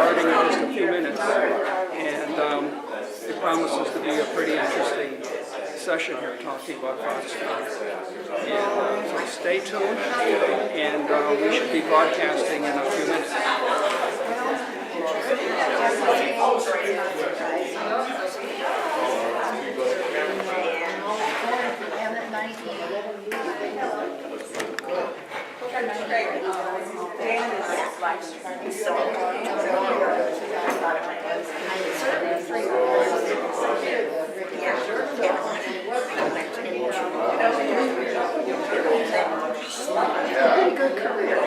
starting in just a few minutes, and it promises to be a pretty interesting session here talking about FoxConn. And so stay tuned, and we should be broadcasting in a few minutes. Good career.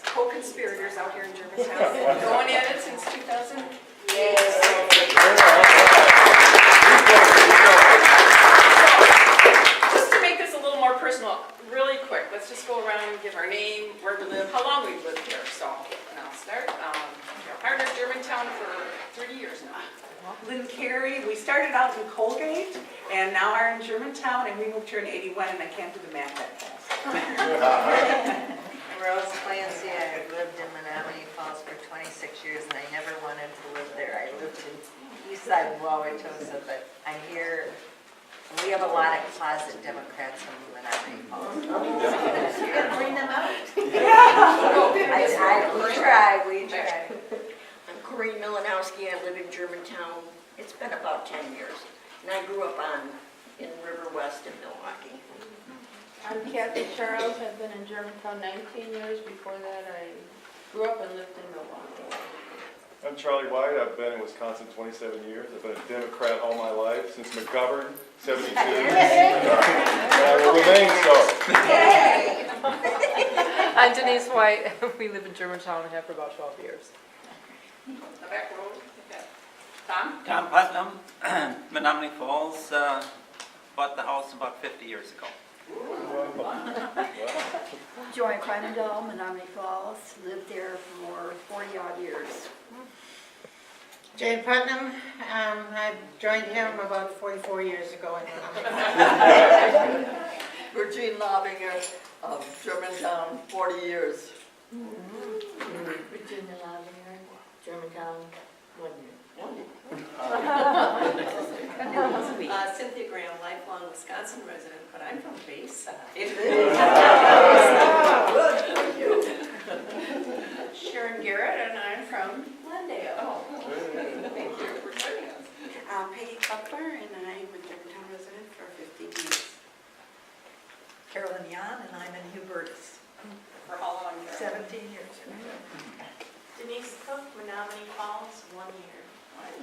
Co-conspirators out here in Germantown. Going at it since 2000. Just to make this a little more personal, really quick, let's just go around and give our name, where we live, how long we've lived here. So, and I'll start. Hired in Germantown for 30 years now. Lynn Carey, we started out in Colgate and now are in Germantown, and we moved here in '81, and I can't do the math that fast. Rose Clancy, I lived in Menominee Falls for 26 years and I never wanted to live there. I lived in Eastside Wauwatosa, but I'm here. We have a lot of closet Democrats in Menominee Falls. You're going to bring them out? Yeah. We try. I'm Corinne Milanowski. I live in Germantown. It's been about 10 years. And I grew up in River West in Milwaukee. I'm Kathy Charles. I've been in Germantown 19 years. Before that, I grew up and lived in Milwaukee. I'm Charlie White. I've been in Wisconsin 27 years. I've been a Democrat all my life, since McGovern, 72. And I will remain so. I'm Denise White. We live in Germantown and have for about 12 years. The back row. Tom? Tom Putnam, Menominee Falls, bought the house about 50 years ago. Joy Crymondall, Menominee Falls, lived there for 40-odd years. Jane Putnam, I joined him about 44 years ago in Menominee. Virginia Lobinger of Germantown, 40 years. Virginia Lobinger, Germantown, 1 year. Cynthia Graham, lifelong Wisconsin resident, but I'm from Bayside. Sharon Garrett, and I'm from Glendale. Oh, thank you for joining us. Peggy Cutler, and I'm a Germantown resident for 15 years. Carolyn Yan, and I'm in Hubertus. For how long? 17 years. Denise Cook, Menominee Falls, 1 year.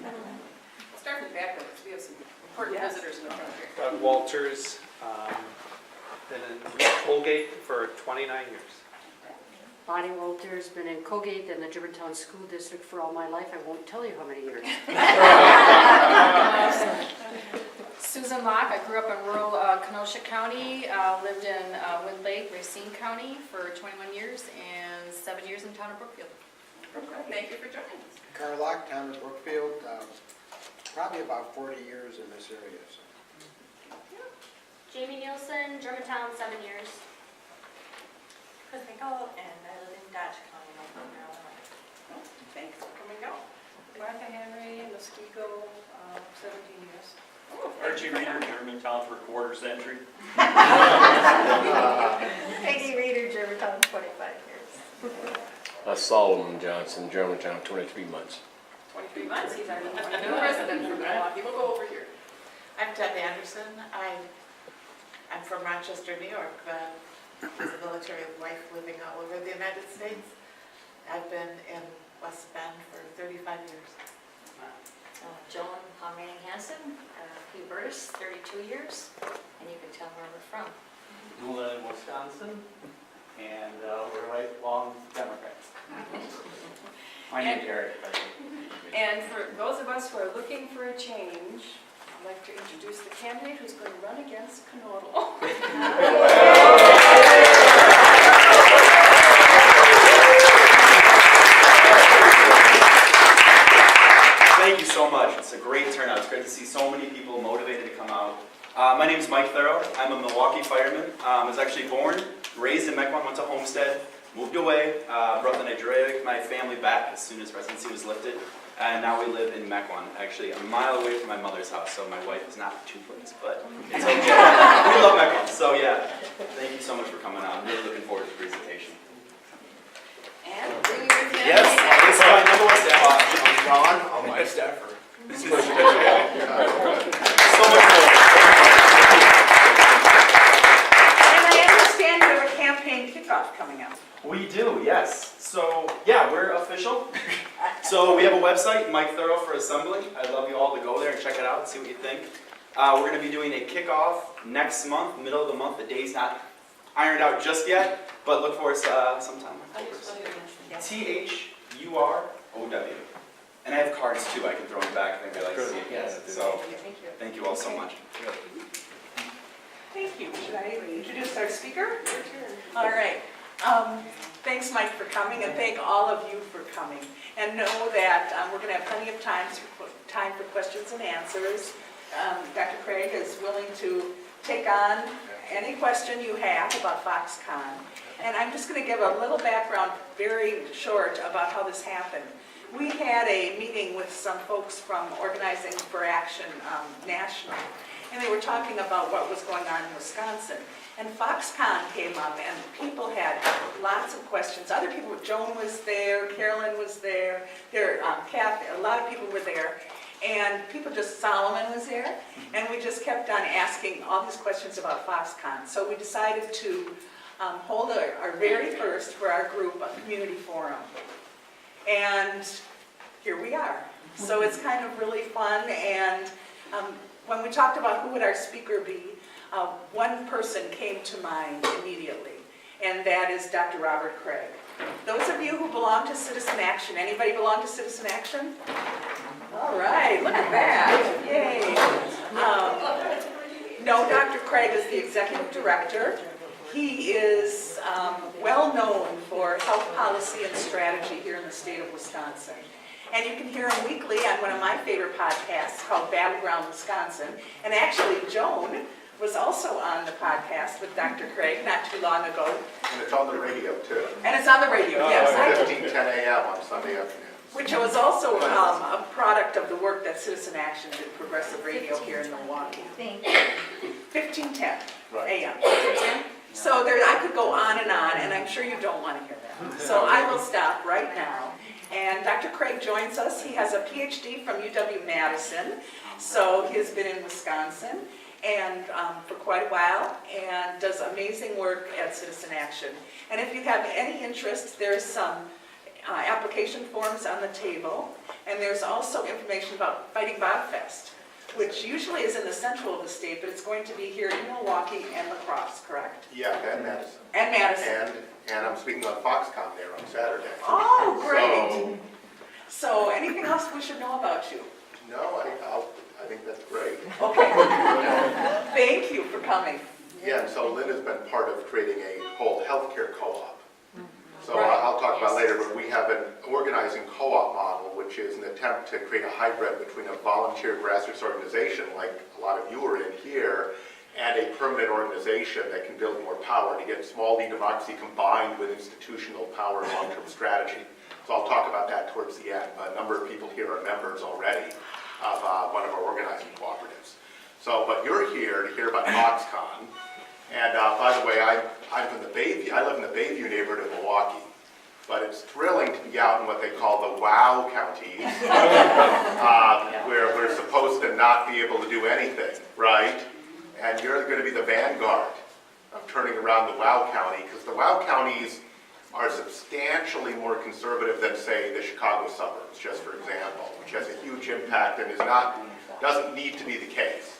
We'll start with background because we have some important visitors in the front here. Doug Walters, been in Colgate for 29 years. Bonnie Walters, been in Colgate and the Germantown School District for all my life. I won't tell you how many years. Susan Locke, I grew up in rural Kenosha County, lived in Wind Lake, Racine County for 21 years, and 7 years in town of Brookfield. Thank you for joining us. Carl Locke, town of Brookfield, probably about 40 years in this area. So. Jamie Nielsen, Germantown, 7 years. Chris McCall, and I live in Dodge County, North Carolina. Thanks for coming out. Martha Henry, Muskego, 17 years. Oh, Richie Reader, Germantown for a quarter century. Peggy Reader, Germantown, 25 years. Solomon Johnson, Germantown, 23 months. 23 months, he's our new resident from Milwaukee. We'll go over here. I'm Deb Anderson. I'm from Rochester, New York, but as a military wife living all over the United States. I've been in West Bend for 35 years. Joan Palmani Hansen, Hubertus, 32 years, and you can tell where we're from. We live in Wisconsin, and we're lifelong Democrats. My name's Eric. And for those of us who are looking for a change, I'd like to introduce the candidate who's going to run against Knodel. Thank you so much. It's a great turnout. It's great to see so many people motivated to come out. My name is Mike Thorough. I'm a Milwaukee fireman. I was actually born, raised in Mequon, went to Homestead, moved away, brought the Nigeria, my family back as soon as residency was lifted, and now we live in Mequon, actually a mile away from my mother's house, so my wife is not too pleased, but it's okay. We love Mequon, so yeah. Thank you so much for coming out. I'm really looking forward to the presentation. And bring you with him. Yes, this is my number one staff. I'm John, I'm my staffer. So much more. And I understand you have a campaign kickoff coming up. We do, yes. So, yeah, we're official. So we have a website, Mike Thorough for Assembly. I'd love you all to go there and check it out and see what you think. We're going to be doing a kickoff next month, middle of the month. The day's not ironed out just yet, but look for us sometime. THUROW. And I have cards too I can throw in back if anybody likes to see it. Yes. So, thank you all so much. Thank you. Should I introduce our speaker? All right. Thanks, Mike, for coming, and thank all of you for coming. And know that we're going to have plenty of time for questions and answers. Dr. Kraig is willing to take on any question you have about FoxConn. And I'm just going to give a little background, very short, about how this happened. We had a meeting with some folks from Organizing for Action National, and they were talking about what was going on in Wisconsin. And FoxConn came up, and people had lots of questions. Other people, Joan was there, Carolyn was there, Kathy, a lot of people were there. And people Solomon was there, and we just kept on asking all these questions about FoxConn. So we decided to hold our very first, for our group, a community forum. And here we are. So it's kind of really fun, and when we talked about who would our speaker be, one person came to mind immediately, and that is Dr. Robert Kraig. Those of you who belong to Citizen Action, anybody belong to Citizen Action? All right, look at that, yay. No, Dr. Kraig is the executive director. He is well known for health policy and strategy here in the state of Wisconsin. And you can hear him weekly on one of my favorite podcasts called Battleground Wisconsin. And actually, Joan was also on the podcast with Dr. Kraig not too long ago. And it's on the radio, too. And it's on the radio, yes. 15:10 a.m. on Sunday afternoon. Which was also a product of the work that Citizen Action did, Progressive Radio here in Milwaukee. 15:10 a.m. So I could go on, and I'm sure you don't want to hear that. So I will stop right now. And Dr. Kraig joins us. He has a PhD from UW-Madison, so he's been in Wisconsin and for quite a while, and does amazing work at Citizen Action. And if you have any interest, there's some application forms on the table, and there's also information about Fighting Bobfest, which usually is in the central of the state, but it's going to be here in Milwaukee and La Crosse, correct? Yeah, and Madison. And Madison. And I'm speaking on FoxConn there on Saturday. Oh, great. So anything else we should know about you? No, I think that's great. Okay. Thank you for coming. Yeah, and so Lynn has been part of creating a whole healthcare co-op. So Right. I'll talk about later, but we have an organizing co-op model, which is an attempt to create a hybrid between a volunteer grassroots organization, like a lot of you are in here, and a permanent organization that can build more power to get small d democracy combined with institutional power and long-term strategy. So I'll talk about that towards the end, but a number of people here are members already of one of our organizing cooperatives. So, but you're here to hear about FoxConn. And by the way, I'm from the Bayview. I live in the Bayview neighborhood of Milwaukee. But it's thrilling to be out in what they call the WOW counties, where we're supposed to not be able to do anything, right? And you're going to be the vanguard of turning around the WOW county, because the WOW counties are substantially more conservative than, say, the Chicago suburbs, just for example, which has a huge impact and doesn't need to be the case.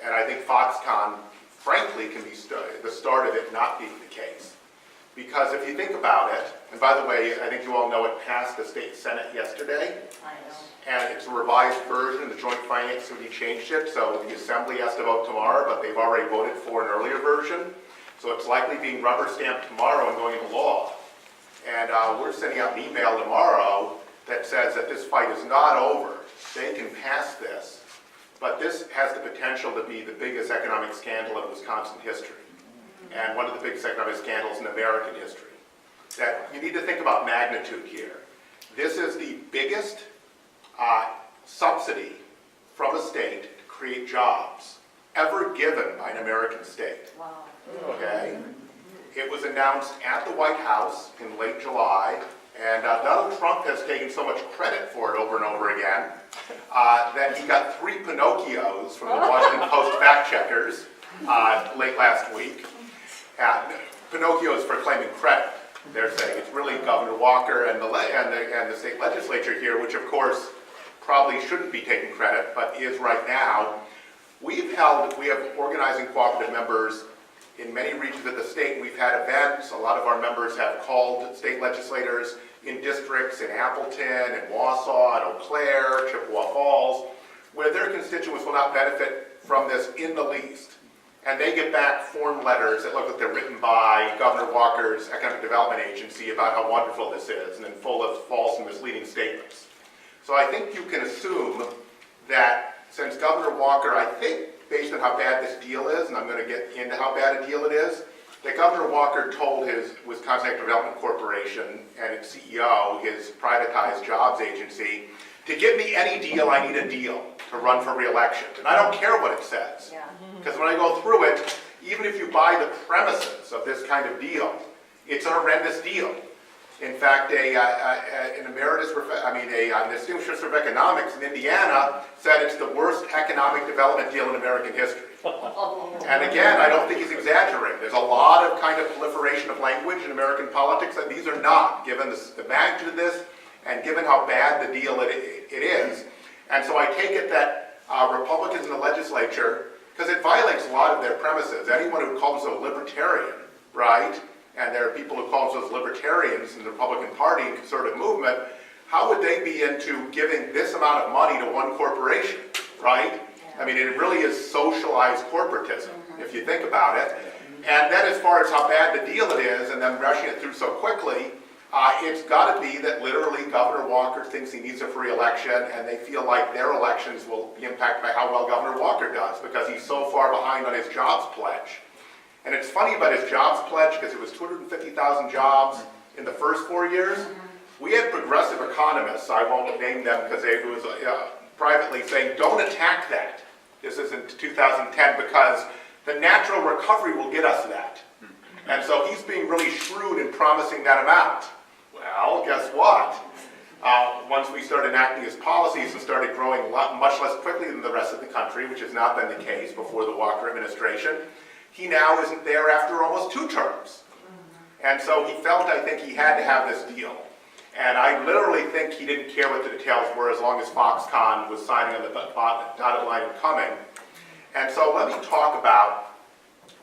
And I think FoxConn, frankly, can be the start of it not being the case. Because if you think about it, and by the way, I think you all know it passed the state senate yesterday. I know. And it's a revised version. The Joint Finance Committee changed it, so the Assembly has to vote tomorrow, but they've already voted for an earlier version. So it's likely being rubber stamped tomorrow and going into law. And we're sending out an email tomorrow that says that this fight is not over. They can pass this, but this has the potential to be the biggest economic scandal in Wisconsin history. And one of the biggest economic scandals in American history. That you need to think about magnitude here. This is the biggest subsidy from a state to create jobs ever given by an American state. Wow. Okay? It was announced at the White House in late July, and Donald Trump has taken so much credit for it over and over again that he got 3 Pinocchios from the Washington Post fact checkers late last week. Pinocchios for claiming credit. They're saying it's really Governor Walker and the state legislature here, which of course probably shouldn't be taking credit, but is right now. We have organizing cooperative members in many regions of the state. We've had events. A lot of our members have called state legislators in districts in Appleton and Wausau and Eau Claire, Chippewa Falls, where their constituents will not benefit from this in the least. And they get back form letters that look like they're written by Governor Walker's Economic Development Agency about how wonderful this is, and then full of false and misleading statements. So I think you can assume that since Governor Walker, I think based on how bad this deal is, and I'm going to get into how bad a deal it is, that Governor Walker told his Wisconsin Economic Development Corporation and its CEO, his privatized jobs agency, to give me any deal, I need a deal to run for re-election. And I don't care what it says. Because when I go through it, even if you buy the premises of this kind of deal, it's a horrendous deal. In fact, a distinguished professor of economics in Indiana said it's the worst economic development deal in American history. And again, I don't think he's exaggerating. There's a lot of kind of proliferation of language in American politics that these are not, given the magnitude of this and given how bad the deal it is. And so I take it that Republicans in the legislature, because it violates a lot of their premises. Anyone who calls themselves libertarian, right? And there are people who call themselves libertarians in the Republican Party and conservative movement, how would they be into giving this amount of money to one corporation, right? I mean, it really is socialized corporatism, if you think about it. And then as far as how bad the deal it is, and them rushing it through so quickly, it's got to be that literally Governor Walker thinks he needs a free election, and they feel like their elections will be impacted by how well Governor Walker does, because he's so far behind on his jobs pledge. And it's funny about his jobs pledge, because it was 250,000 jobs in the first 4 years. We had progressive economists, I won't name them because it was privately saying, don't attack that. This is in 2010, because the natural recovery will get us that. And so he's being really shrewd in promising that amount. Well, guess what? Once we started enacting his policies and started growing much less quickly than the rest of the country, which has not been the case before the Walker administration, he now isn't there after almost 2 terms. And so he felt, I think, he had to have this deal. And I literally think he didn't care what the details were as long as FoxConn was signing on the dotted line and coming. And so let me talk about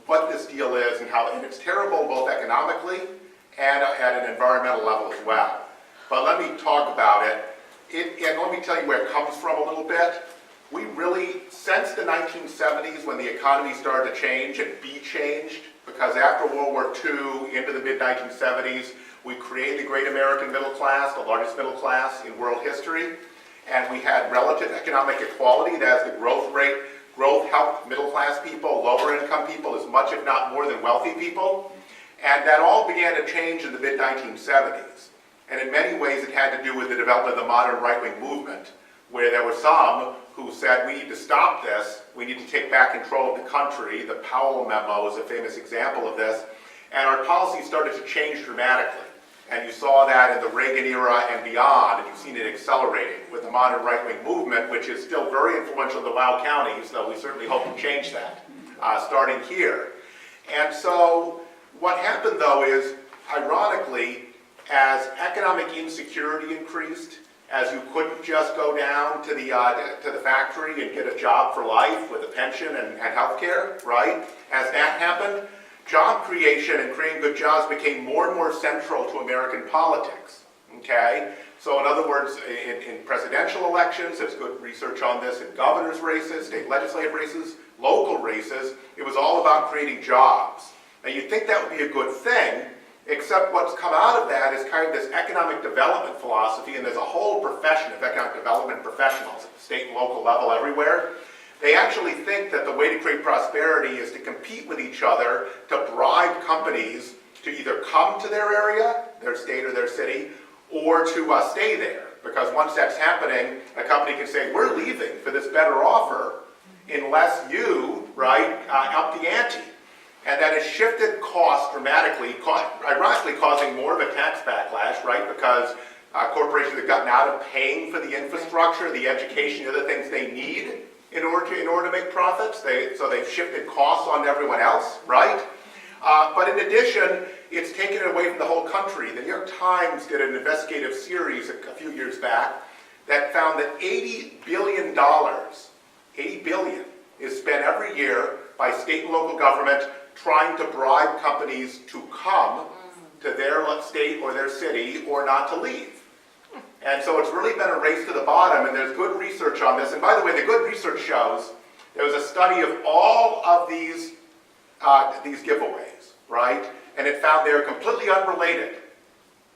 what this deal is and how it's terrible both economically and at an environmental level as well. But let me talk about it. And let me tell you where it comes from a little bit. We really, since the 1970s when the economy started to change and be changed, because after World War II into the mid-1970s, we created the great American middle class, the largest middle class in world history, and we had relative economic equality. That is, the growth helped middle-class people, lower-income people, as much if not more than wealthy people. And that all began to change in the mid-1970s. And in many ways, it had to do with the development of the modern right-wing movement, where there were some who said, we need to stop this, we need to take back control of the country. The Powell memo is a famous example of this. And our policies started to change dramatically. And you saw that in the Reagan era and beyond, and you've seen it accelerating with the modern right-wing movement, which is still very influential in the Wow counties, though we certainly hope to change that, starting here. And so what happened, though, is, ironically, as economic insecurity increased, as you couldn't just go down to the factory and get a job for life with a pension and health care, right? As that happened, job creation and creating good jobs became more and more central to American politics, okay? So in other words, in presidential elections, there's good research on this, in governor's races, state legislative races, local races, it was all about creating jobs. Now you'd think that would be a good thing, except what's come out of that is kind of this economic development philosophy, and there's a whole profession of economic development professionals at the state and local level everywhere. They actually think that the way to create prosperity is to compete with each other to bribe companies to either come to their area, their state or their city, or to stay there. Because once that's happening, a company can say, we're leaving for this better offer unless you, right, up the ante. And that has shifted costs dramatically, ironically causing more of a tax backlash, right? Because corporations have gotten out of paying for the infrastructure, the education, the other things they need in order to make profits. So they've shifted costs on everyone else, right? But in addition, it's taken it away from the whole country. The New York Times did an investigative series a few years back that found that $80 billion, $80 billion is spent every year by state and local government trying to bribe companies to come to their state or their city or not to leave. And so it's really been a race to the bottom, and there's good research on this. And by the way, the good research shows there was a study of all of these giveaways, right? And it found they're completely unrelated.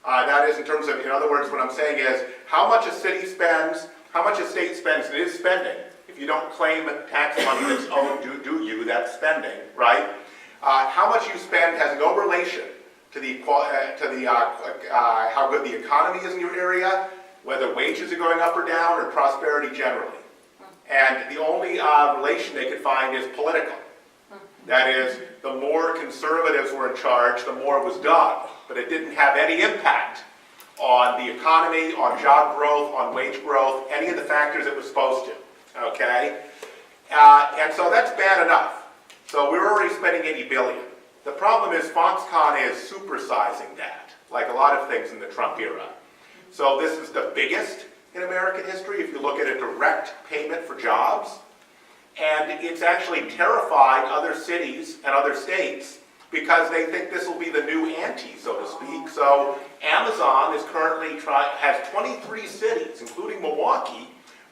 That is in terms of, in other words, what I'm saying is how much a city spends, how much a state spends, it is spending. If you don't claim tax money that's owed to you, that's spending, right? How much you spend has no relation to how good the economy is in your area, whether wages are going up or down, or prosperity generally. And the only relation they could find is political. That is, the more conservatives were in charge, the more was done. But it didn't have any impact on the economy, on job growth, on wage growth, any of the factors it was supposed to, okay? And so that's bad enough. So we're already spending $80 billion. The problem is FoxConn is supersizing that, like a lot of things in the Trump era. So this is the biggest in American history if you look at a direct payment for jobs. And it's actually terrified other cities and other states because they think this will be the new ante, so to speak. So Amazon is currently has 23 cities, including Milwaukee,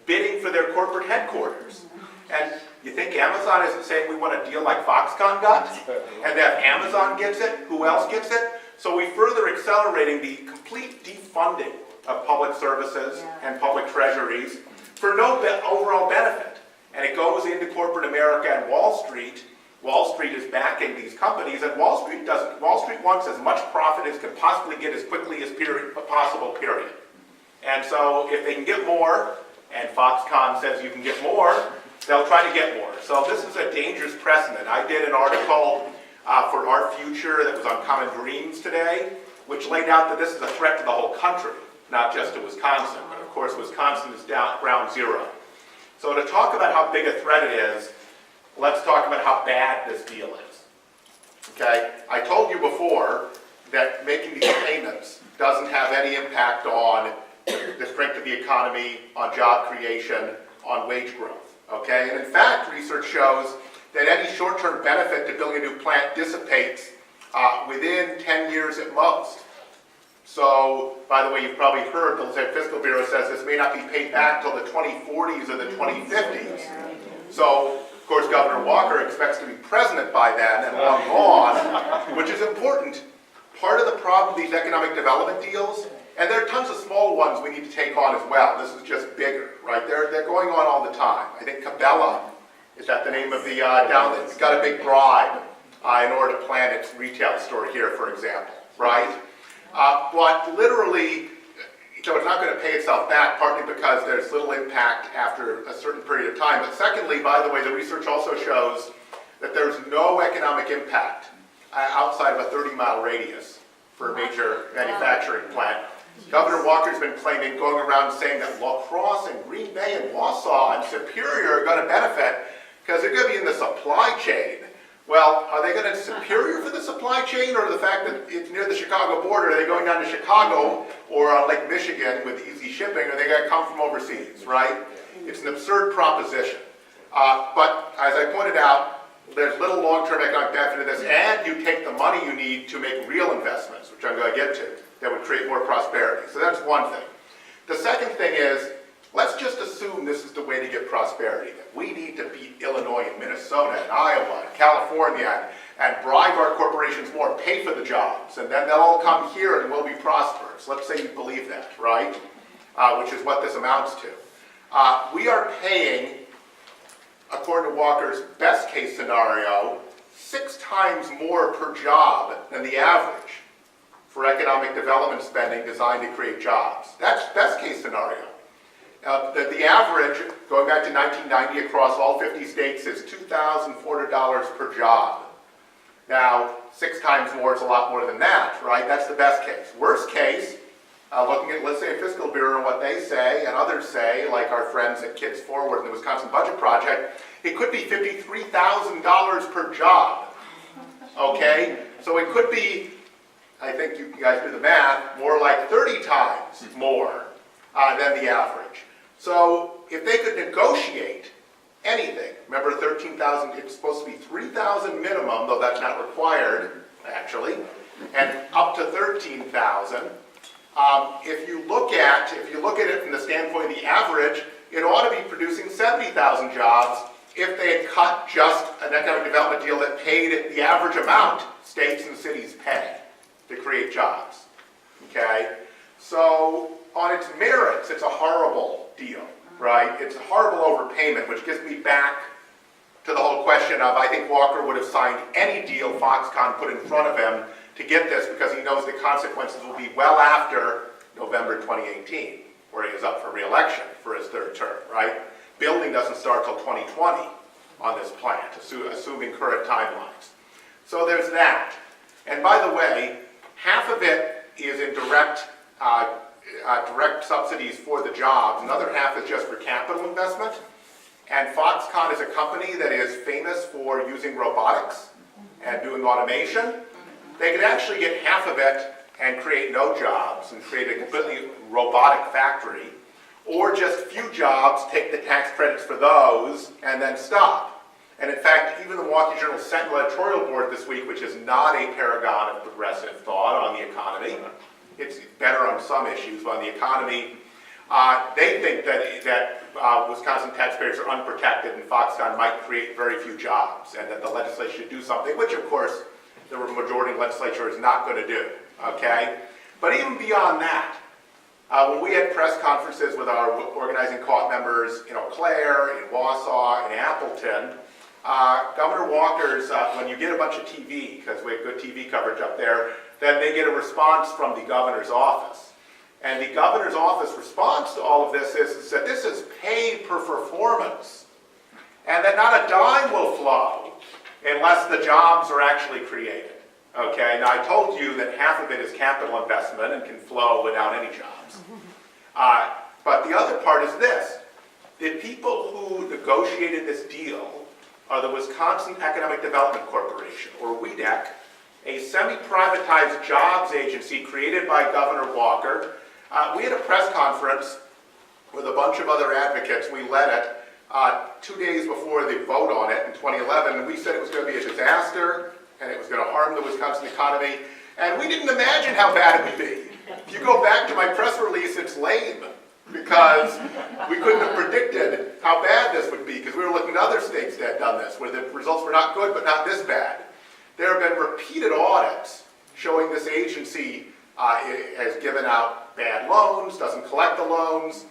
bidding for their corporate headquarters. And you think Amazon isn't saying we want a deal like FoxConn got? And that Amazon gets it, who else gets it? So we're further accelerating the complete defunding of public services and public treasuries for no overall benefit. And it goes into corporate America and Wall Street. Wall Street is backing these companies, and Wall Street wants as much profit as can possibly get as quickly as possible, period. And so if they can get more, and FoxConn says you can get more, they'll try to get more. So this is a dangerous precedent. I did an article for Our Future that was on Common Dreams today, which laid out that this is a threat to the whole country, not just to Wisconsin. But of course, Wisconsin is ground zero. So to talk about how big a threat it is, let's talk about how bad this deal is. Okay? I told you before that making these payments doesn't have any impact on the strength of the economy, on job creation, on wage growth. Okay? And in fact, research shows that any short-term benefit to building a new plant dissipates within 10 years at most. So, by the way, you've probably heard the State Fiscal Bureau says this may not be paid back till the 2040s or the 2050s. So, of course, Governor Walker expects to be president by then and long gone, which is important. Part of the problem with these economic development deals, and there are tons of small ones we need to take on as well. This is just bigger, right? They're going on all the time. I think Cabela, is that the name of the it's got a big bribe in order to plant its retail store here, for example, right? But literally, so it's not going to pay itself back, partly because there's little impact after a certain period of time. But secondly, by the way, the research also shows that there's no economic impact outside of a 30-mile radius for a major manufacturing plant. Governor Walker's been claiming, going around saying that La Crosse and Green Bay and Wausau and Superior are going to benefit because they're going to be in the supply chain. Well, are they going to Superior for the supply chain, or the fact that it's near the Chicago border? Are they going down to Chicago or on Lake Michigan with easy shipping? Are they going to come from overseas, right? It's an absurd proposition. But as I pointed out, there's little long-term economic benefit to this, and you take the money you need to make real investments, which I'm going to get to, that would create more prosperity. So that's one thing. The second thing is, let's just assume this is the way to get prosperity, that we need to beat Illinois and Minnesota and Iowa and California and bribe our corporations more, pay for the jobs, and then they'll all come here and we'll be prosperous. Let's say you believe that, right? Which is what this amounts to. We are paying, according to Walker's best case scenario, 6 times more per job than the average for economic development spending designed to create jobs. That's best case scenario. The average, going back to 1990 across all 50 states, is $2,400 per job. Now, 6 times more is a lot more than that, right? That's the best case. Worst case, looking at, let's say, a fiscal bureau and what they say and others say, like our friends at Kids Forward and the Wisconsin Budget Project, it could be $53,000 per job, okay? So it could be, I think you guys do the math, more like 30 times more than the average. So if they could negotiate anything, remember 13,000, it's supposed to be 3,000 minimum, though that's not required, actually, and up to 13,000. If you look at it from the standpoint of the average, it ought to be producing 70,000 jobs if they had cut just an economic development deal that paid the average amount states and cities pay to create jobs, okay? So on its merits, it's a horrible deal, right? It's a horrible overpayment, which gets me back to the whole question of, I think Walker would have signed any deal FoxConn put in front of him to get this because he knows the consequences will be well after November 2018, where he is up for re-election for his 3rd term, right? Building doesn't start till 2020 on this plant, assuming current timelines. So there's that. And by the way, half of it is in direct subsidies for the jobs. Another half is just for capital investment. And FoxConn is a company that is famous for using robotics and doing automation. They could actually get half of it and create no jobs and create a completely robotic factory, or just few jobs, take the tax credits for those, and then stop. And in fact, even the Milwaukee Journal Sentinel editorial board this week, which is not a paragon of progressive thought on the economy, it's better on some issues, but on the economy, they think that Wisconsin taxpayers are unprotected and FoxConn might create very few jobs, and that the legislature should do something, which of course the majority legislature is not going to do, okay? But even beyond that, when we had press conferences with our organizing co-op members in Eau Claire, in Wausau, in Appleton, Governor Walker's, when you get a bunch of TV, because we have good TV coverage up there, then they get a response from the governor's office. And the governor's office response to all of this is that this is pay per performance, and that not a dime will flow unless the jobs are actually created. Okay, now I told you that half of it is capital investment and can flow without any jobs. But the other part is this. The people who negotiated this deal are the Wisconsin Economic Development Corporation, or WEDEC, a semi-privatized jobs agency created by Governor Walker. We had a press conference with a bunch of other advocates. We led it 2 days before the vote on it in 2011, and we said it was going to be a disaster, and it was going to harm the Wisconsin economy, and we didn't imagine how bad it would be. If you go back to my press release, it's lame, because we couldn't have predicted how bad this would be, because we were looking at other states that had done this, where the results were not good, but not this bad. There have been repeated audits showing this agency has given out bad loans, doesn't collect the loans,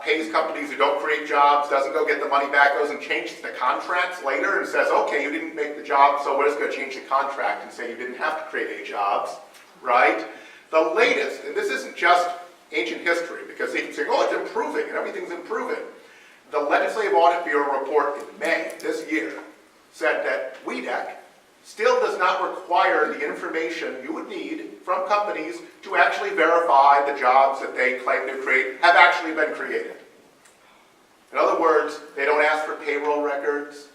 pays companies who don't create jobs, doesn't go get the money back, goes and changes the contracts later and says, okay, you didn't make the job, so we're just going to change the contract and say you didn't have to create any jobs, right? The latest, and this isn't just ancient history, because they keep saying, oh, it's improving, and everything's improving. The Legislative Audit Bureau report in May this year said that WEDEC still does not require the information you would need from companies to actually verify the jobs that they claim to create have actually been created. In other words, they don't ask for payroll records.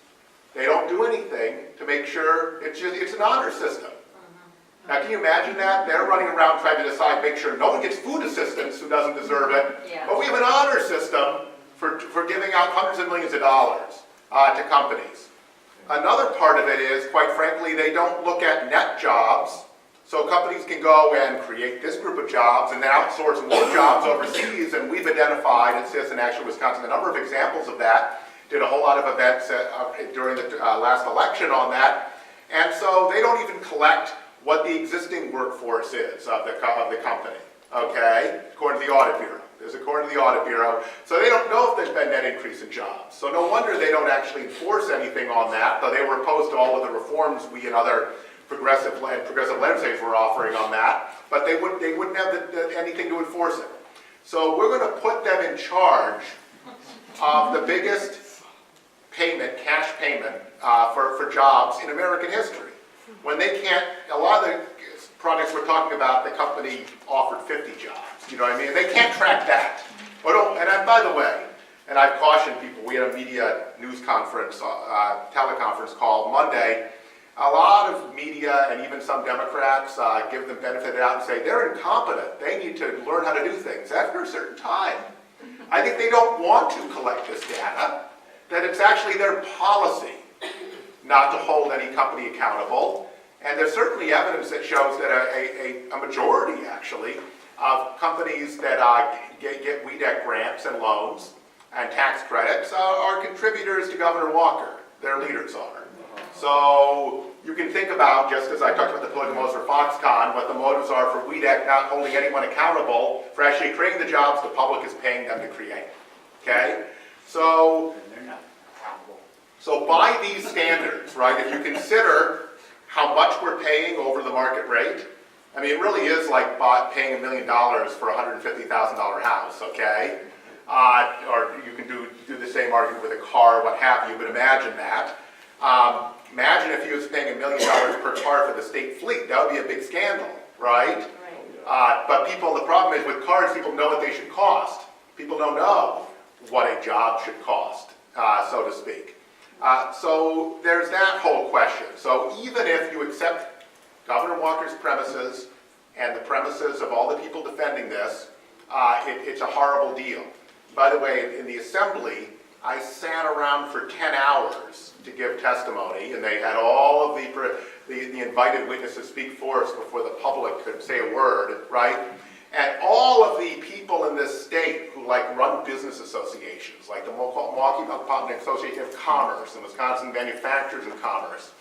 They don't do anything to make sure it's an honor system. Now, can you imagine that? They're running around trying to decide, make sure no one gets food assistance who doesn't deserve it. Yeah. But we have an honor system for giving out hundreds of millions of dollars to companies. Another part of it is, quite frankly, they don't look at net jobs. So companies can go and create this group of jobs and then outsource more jobs overseas. And we've identified at Citizen Action Wisconsin a number of examples of that. Did a whole lot of events during the last election on that. And so they don't even collect what the existing workforce is of the company, okay, according to the Audit Bureau. This is according to the Audit Bureau. So they don't know if there's been net increase in jobs. So no wonder they don't actually enforce anything on that, though they were opposed to all of the reforms we and other progressive legislators were offering on that, but they wouldn't have anything to enforce it. So we're going to put them in charge of the biggest payment, cash payment, for jobs in American history. When they can't, a lot of the projects we're talking about, the company offered 50 jobs, you know what I mean? They can't track that. And by the way, and I've cautioned people, we had a media news conference, teleconference call Monday. A lot of media and even some Democrats give them benefit of the doubt and say they're incompetent. They need to learn how to do things. After a certain time, I think they don't want to collect this data, that it's actually their policy not to hold any company accountable. And there's certainly evidence that shows that a majority, actually, of companies that get WEDEC grants and loans and tax credits are contributors to Governor Walker. Their leaders are. So you can think about, just as I talked about the political motives for FoxConn, what the motives are for WEDEC not holding anyone accountable for actually creating the jobs the public is paying them to create. Okay? So by these standards, right, if you consider how much we're paying over the market rate, I mean, it really is like paying $1 million for a $150,000 house, okay? Or you can do the same argument with a car, what have you, but imagine that. Imagine if you was paying $1 million per car for the state fleet. That would be a big scandal, right? But the problem is with cars, people know what they should cost. People don't know what a job should cost, so to speak. So there's that whole question. So even if you accept Governor Walker's premises and the premises of all the people defending this, it's a horrible deal. By the way, in the assembly, I sat around for 10 hours to give testimony, and they had all of the invited witnesses speak for us before the public could say a word, right? And all of the people in this state who run business associations, like the Milwaukee Metropolitan Association of Commerce and Wisconsin Manufacturers of Commerce,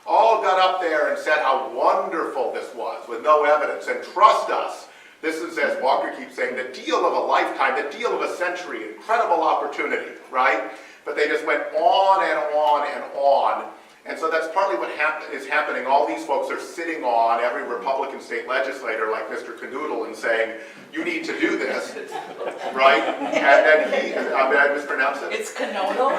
all got up there and said how wonderful this was with no evidence. And trust us, this is, as Walker keeps saying, the deal of a lifetime, the deal of a century, incredible opportunity, right? But they just went on and on and on. And so that's partly what is happening. All these folks are sitting on every Republican state legislator like Mr. Canoodle and saying, you need to do this, right? And then did I mispronounce it? It's Canoodle.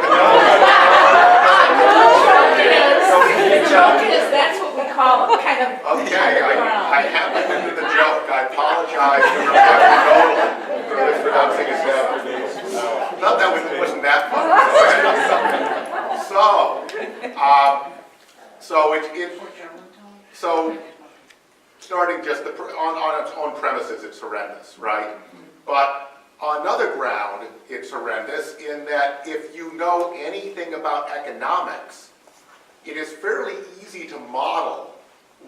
The joke is, that's what we call it, kind of. Okay, I happened to do the joke. I apologize to Rebecca Canoodle for mispronouncing his name. Not that wasn't that fun. So starting just on its own premises, it's horrendous, right? But on another ground, it's horrendous in that if you know anything about economics, it is fairly easy to model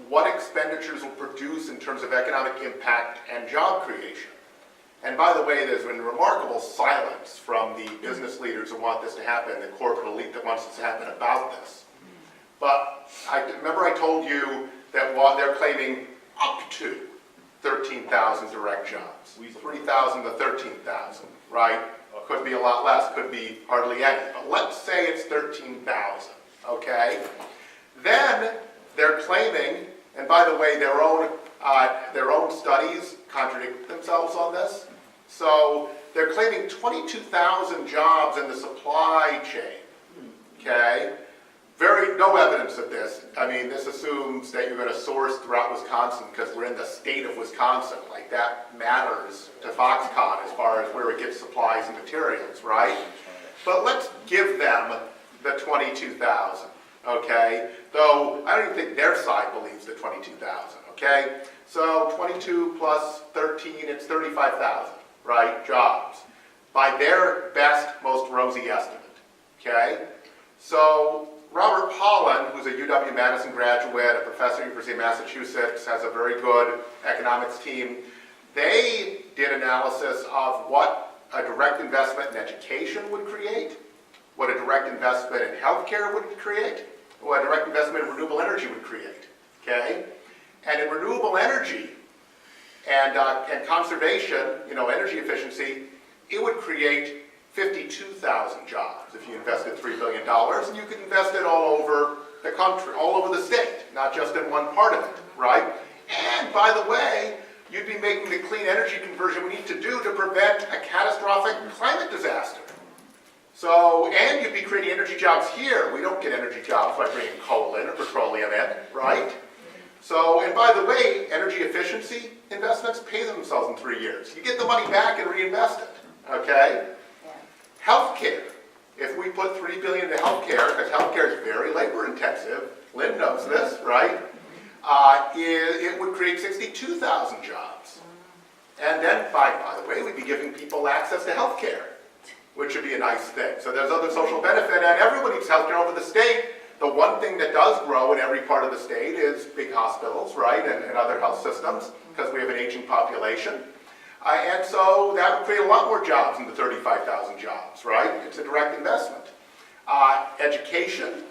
what expenditures will produce in terms of economic impact and job creation. And by the way, there's been remarkable silence from the business leaders who want this to happen, the corporate elite that wants this to happen about this. But remember I told you that they're claiming up to 13,000 direct jobs. 3,000 to 13,000, right? Could be a lot less, could be hardly any. But let's say it's 13,000, okay? Then they're claiming, and by the way, their own studies contradict themselves on this. So they're claiming 22,000 jobs in the supply chain, okay? No evidence of this. I mean, this assumes that you're going to source throughout Wisconsin because we're in the state of Wisconsin. Like, that matters to FoxConn as far as where it gets supplies and materials, right? But let's give them the 22,000, okay? Though I don't even think their side believes the 22,000, okay? So 22 plus 13, it's 35,000, right, jobs, by their best, most rosy estimate, okay? So Robert Pollan, who's a UW-Madison graduate, a professor at the University of Massachusetts, has a very good economics team. They did analysis of what a direct investment in education would create, what a direct investment in healthcare would create, what a direct investment in renewable energy would create, okay? And in renewable energy and conservation, energy efficiency, it would create 52,000 jobs if you invested $3 billion, and you could invest it all over the country, all over the state, not just in one part of it, right? And by the way, you'd be making the clean energy conversion we need to do to prevent a catastrophic climate disaster. So, and you'd be creating energy jobs here. We don't get energy jobs by bringing coal in or petroleum in, right? So, and by the way, energy efficiency investments pay themselves in 3 years. You get the money back and reinvest it, okay? Healthcare. If we put $3 billion into healthcare, because healthcare is very labor intensive, Lynn knows this, right? It would create 62,000 jobs. And then, by the way, we'd be giving people access to healthcare, which would be a nice thing. So there's other social benefit, and everyone needs healthcare over the state. The one thing that does grow in every part of the state is big hospitals, right, and other health systems, because we have an aging population. And so that would create a lot more jobs than the 35,000 jobs, right? It's a direct investment. Education.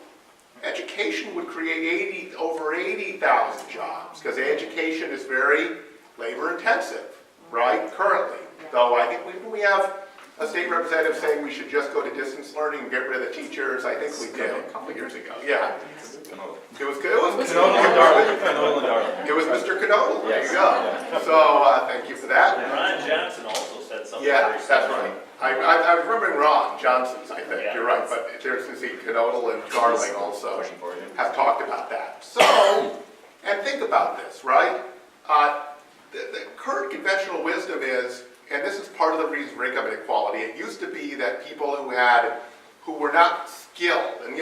Education would create over 80,000 jobs, because education is very labor intensive, right, currently. Though I think we have a state representative saying we should just go to distance learning and get rid of the teachers. I think we did a couple of years ago. Yeah. It was Mr. Canodal. There you go. So thank you for that. Ron Johnson also said something. Yeah, that's right. I was remembering Ron Johnson's, I think. Yeah. You're right. But there's Canodal and Darling also have talked about that. So, and think about this, right? The current conventional wisdom is, and this is part of the reason for income inequality, it used to be that people who were not skilled, and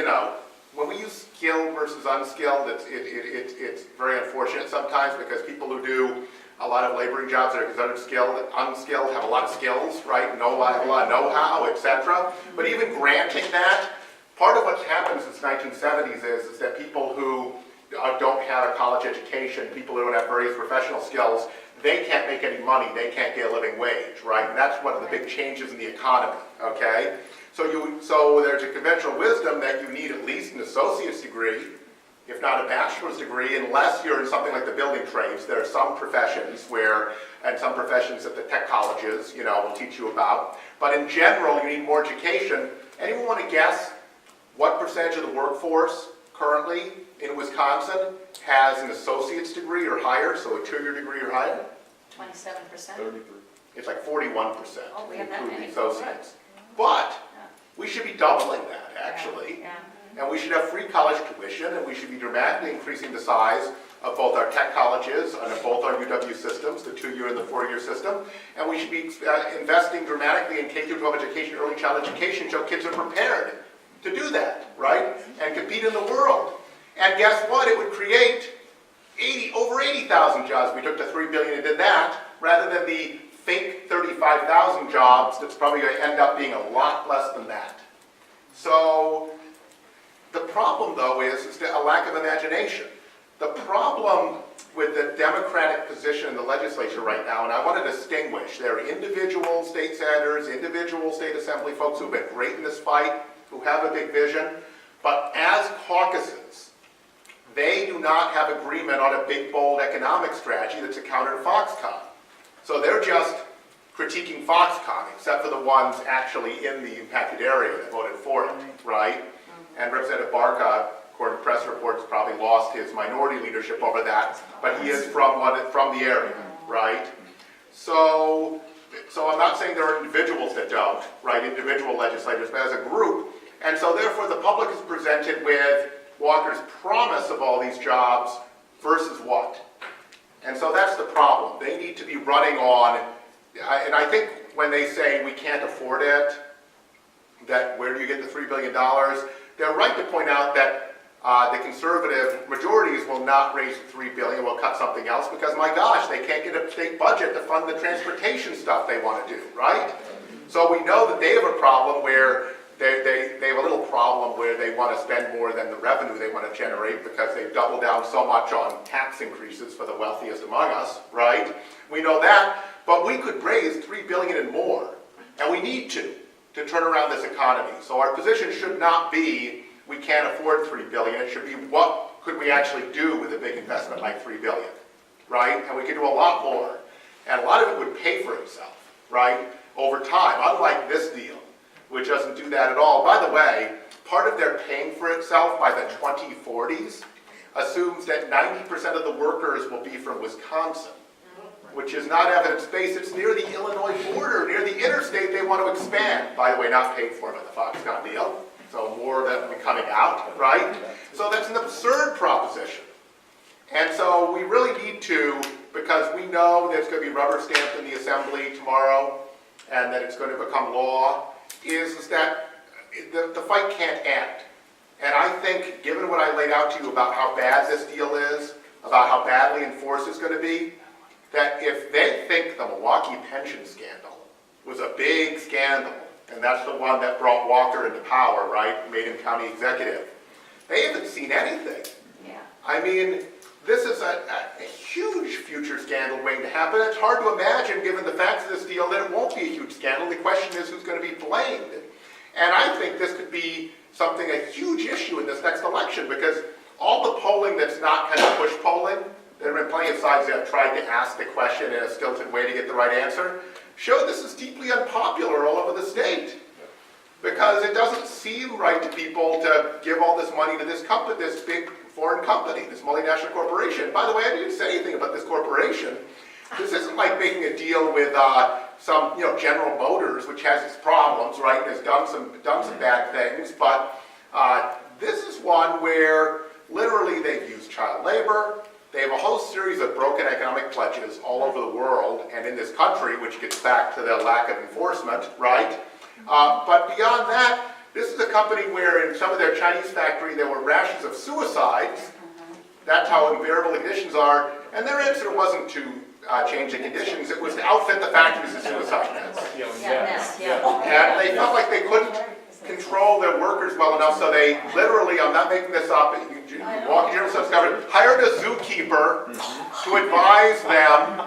when we use skilled versus unskilled, it's very unfortunate sometimes, because people who do a lot of laboring jobs that are considered unskilled have a lot of skills, right? Have a lot of know-how, etc. But even granting that, part of what's happened since the 1970s is that people who don't have a college education, people who don't have various professional skills, they can't make any money, they can't get a living wage, right? And that's one of the big changes in the economy, okay? So there's a conventional wisdom that you need at least an associate's degree, if not a bachelor's degree, unless you're in something like the building trades. There are some professions and some professions that the tech colleges, will teach you about. But in general, you need more education. Anyone want to guess what percentage of the workforce currently in Wisconsin has an associate's degree or higher, so a 2-year degree or higher? 27%. 33. It's like 41%. Oh, we have that many. Associates. But we should be doubling that, actually. Yeah. And we should have free college tuition, and we should be dramatically increasing the size of both our tech colleges and of both our UW systems, the 2-year and the 4-year system. And we should be investing dramatically in K-12 education, early child education, so kids are prepared to do that, right? And compete in the world. And guess what? It would create over 80,000 jobs. We took the $3 billion and did that, rather than the fake 35,000 jobs that's probably going to end up being a lot less than that. So the problem, though, is a lack of imagination. The problem with the Democratic position in the legislature right now, and I want to distinguish, there are individual state senators, individual state assembly folks who've been great in this fight, who have a big vision, but as caucuses, they do not have agreement on a big, bold economic strategy that's a counter to FoxConn. So they're just critiquing FoxConn, except for the ones actually in the impacted area that voted for it, right? And Representative Barca, according to press reports, probably lost his minority leadership over that, but he is from the area, right? So So I'm not saying there are individuals that don't, right, individual legislators, but as a group. And so therefore the public is presented with Walker's promise of all these jobs versus what? And so that's the problem. They need to be running on, and I think when they say we can't afford it, that where do you get the $3 billion? They're right to point out that the conservative majorities will not raise $3 billion, will cut something else, because my gosh, they can't get a state budget to fund the transportation stuff they want to do, right? So we know that they have a problem where they have a little problem where they want to spend more than the revenue they want to generate because they've doubled down so much on tax increases for the wealthiest among us, right? We know that, but we could raise $3 billion and more, and we need to turn around this economy. So our position should not be we can't afford $3 billion. It should be what could we actually do with a big investment like $3 billion, right? And we could do a lot more, and a lot of it would pay for itself, right, over time, unlike this deal, which doesn't do that at all. By the way, part of their paying for itself by the 2040s assumes that 90% of the workers will be from Wisconsin, which is not evidence-based. It's near the Illinois border, near the interstate they want to expand. By the way, not paid for by the FoxConn deal, so more of that will be coming out, right? So that's an absurd proposition. And so we really need to, because we know that it's going to be rubber stamped in the assembly tomorrow, and that it's going to become law, is that the fight can't end. And I think, given what I laid out to you about how bad this deal is, about how badly enforced it's going to be, that if they think the Milwaukee pension scandal was a big scandal, and that's the one that brought Walker into power, right, made him county executive, they haven't seen anything. Yeah. I mean, this is a huge future scandal waiting to happen. It's hard to imagine, given the facts of this deal, that it won't be a huge scandal. The question is who's going to be blamed. And I think this could be something, a huge issue in this next election, because all the polling that's not kind of push polling, there have been plenty of sides that have tried to ask the question in a stilted way to get the right answer, show this is deeply unpopular all over the state. Because it doesn't seem right to people to give all this money to this company, this big foreign company, this multinational corporation. By the way, I didn't say anything about this corporation. This isn't like making a deal with some, General Motors, which has its problems, right, and has done some bad things. But this is one where literally they've used child labor. They have a whole series of broken economic pledges all over the world and in this country, which gets back to the lack of enforcement, right? But beyond that, this is a company where in some of their Chinese factory there were rashes of suicides. That's how unbearable the conditions are. And their answer wasn't to change the conditions, it was to outfit the factories with suicide nets. And they felt like they couldn't control their workers well enough, so they literally, I'm not making this up, Walking General Stuff discovered, hired a zookeeper to advise them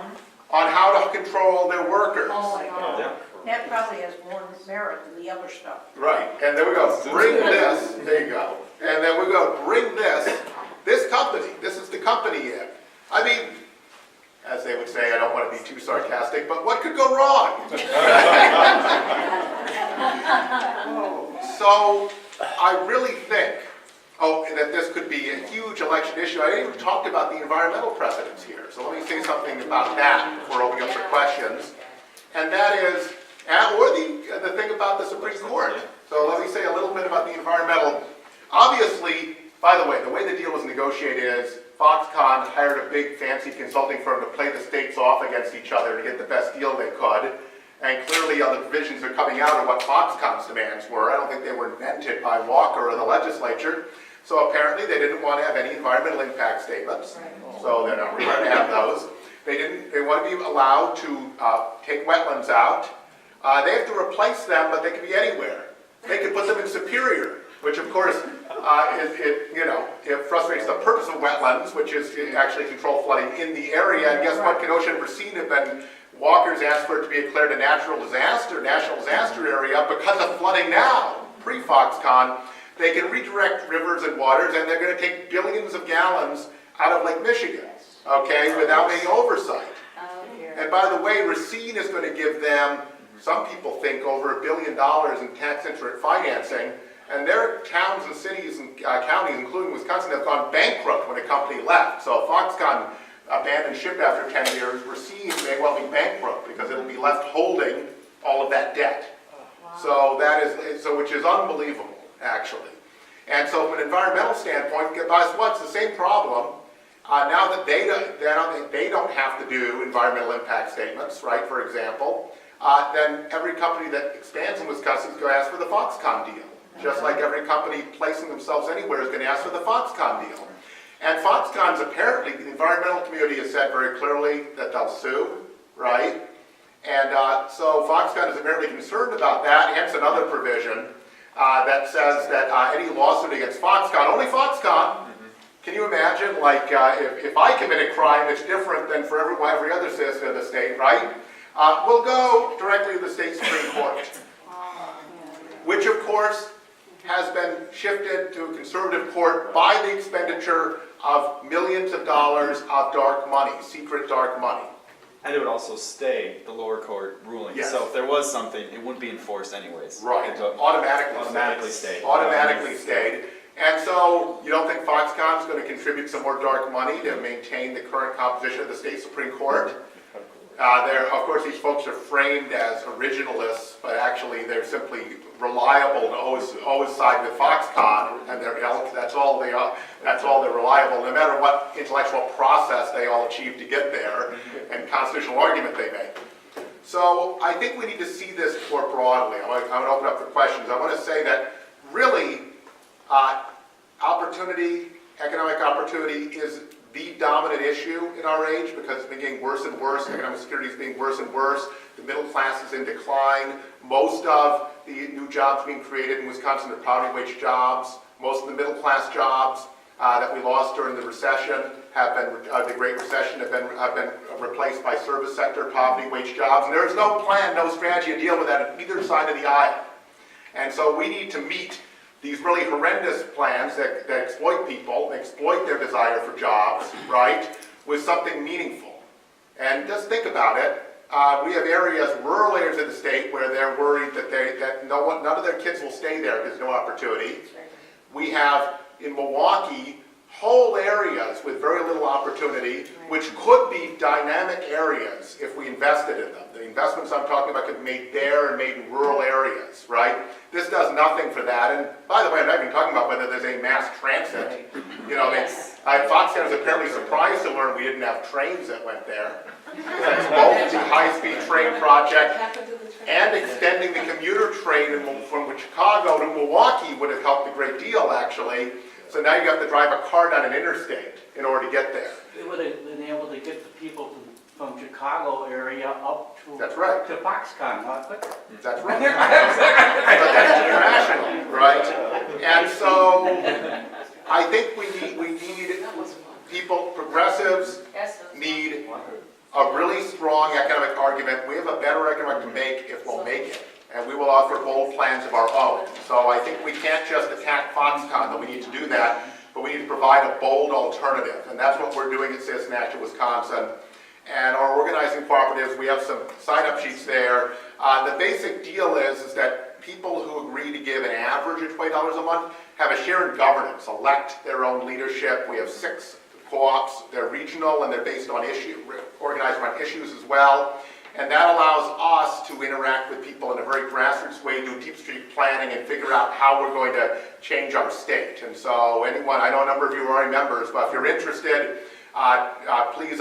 on how to control their workers. Oh my God. That probably has more merit than the other stuff. Right, and then we go, bring this, there you go. And then we go, bring this company, this is the company in. I mean, as they would say, I don't want to be too sarcastic, but what could go wrong? So I really think, that this could be a huge election issue. I didn't even talk about the environmental precedents here. So let me say something about that before opening up for questions. And that is, or the thing about the Supreme Court. So let me say a little bit about the environmental. Obviously, by the way the deal was negotiated is FoxConn hired a big fancy consulting firm to play the states off against each other to get the best deal they could. And clearly the provisions are coming out of what FoxConn's demands were. I don't think they were invented by Walker or the legislature. So apparently they didn't want to have any environmental impact statements. So they're not required to have those. They want to be allowed to take wetlands out. They have to replace them, but they can be anywhere. They can put them in Superior, which of course it frustrates the purpose of wetlands, which is to actually control flooding in the area. And guess what? Kenosha and Racine have been, Walker's asked for it to be declared a national disaster area because of flooding now, pre-FoxConn. They can redirect rivers and waters, and they're going to take billions of gallons out of Lake Michigan, okay, without any oversight. And by the way, Racine is going to give them, some people think, over $1 billion in tax-insurance financing, and their towns and cities and counties, including Wisconsin, have gone bankrupt when a company left. So FoxConn abandoned ship after 10 years, we're seeing may well be bankrupt because it'll be left holding all of that debt. So that is, which is unbelievable, actually. And so from an environmental standpoint, guess what? It's the same problem. Now that they don't have to do environmental impact statements, right, for example, then every company that expands in Wisconsin is going to ask for the FoxConn deal. Just like every company placing themselves anywhere is going to ask for the FoxConn deal. And Foxconn's apparently, the environmental community has said very clearly that they'll sue, right? And so Foxconn is apparently concerned about that, hence another provision that says that any lawsuit against Foxconn, only Foxconn, can you imagine, like, if I commit a crime that's different than for every other citizen of the state, right? Will go directly to the state Supreme Court, which of course has been shifted to a conservative court by the expenditure of millions of dollars of dark money, secret dark money. And it would also stay the lower court ruling. Yes. So if there was something, it wouldn't be enforced anyways. Right, Automatically stayed. Automatically stayed. And so you don't think Foxconn is going to contribute some more dark money to maintain the current composition of the state Supreme Court? Of course, these folks are framed as originalists, but actually they're simply reliable and always side with Foxconn, and that's all they're reliable, no matter what intellectual process they all achieve to get there, and constitutional argument they make. So I think we need to see this more broadly. I'm going to open up for questions. I want to say that really, economic opportunity is the dominant issue in our age because it's been getting worse and worse. Economic security is being worse and worse. The middle class is in decline. Most of the new jobs being created in Wisconsin are poverty wage jobs. Most of the middle class jobs that we lost during the recession the Great Recession have been replaced by service sector poverty wage jobs. And there is no plan, no strategy to deal with that on either side of the aisle. And so we need to meet these really horrendous plans that exploit people, exploit their desire for jobs, right, with something meaningful. And just think about it. We have rural areas in the state where they're worried that none of their kids will stay there because there's no opportunity. We have, in Milwaukee, whole areas with very little opportunity, which could be dynamic areas if we invested in them. The investments I'm talking about could be made there and made in rural areas, right? This does nothing for that. And by the way, I'm not even talking about whether there's a mass transit. You know, Foxconn was apparently surprised to learn we didn't have trains that went there. Both the high-speed train project and extending the commuter train from Chicago to Milwaukee would have helped a great deal, actually. So now you have to drive a car down an interstate in order to get there. They would have been able to get the people from Chicago area up to, that's right, to Foxconn a lot quicker. That's right. But that's international, right? And so I think we need people, progressives need a really strong economic argument. We have a better argument to make if we'll make it. And we will offer bold plans of our own. So I think we can't just attack Foxconn, though we need to do that, but we need to provide a bold alternative. And that's what we're doing at Citizen Action Wisconsin. And our organizing cooperatives, we have some sign-up sheets there. The basic deal is that people who agree to give an average of $20 a month have a share in governance, elect their own leadership. We have 6 co-ops. They're regional and they're based on organized around issues as well. And that allows us to interact with people in a very grassroots way, do deep street planning, and figure out how we're going to change our state. And so anyone, I know a number of you are already members, but if you're interested, please,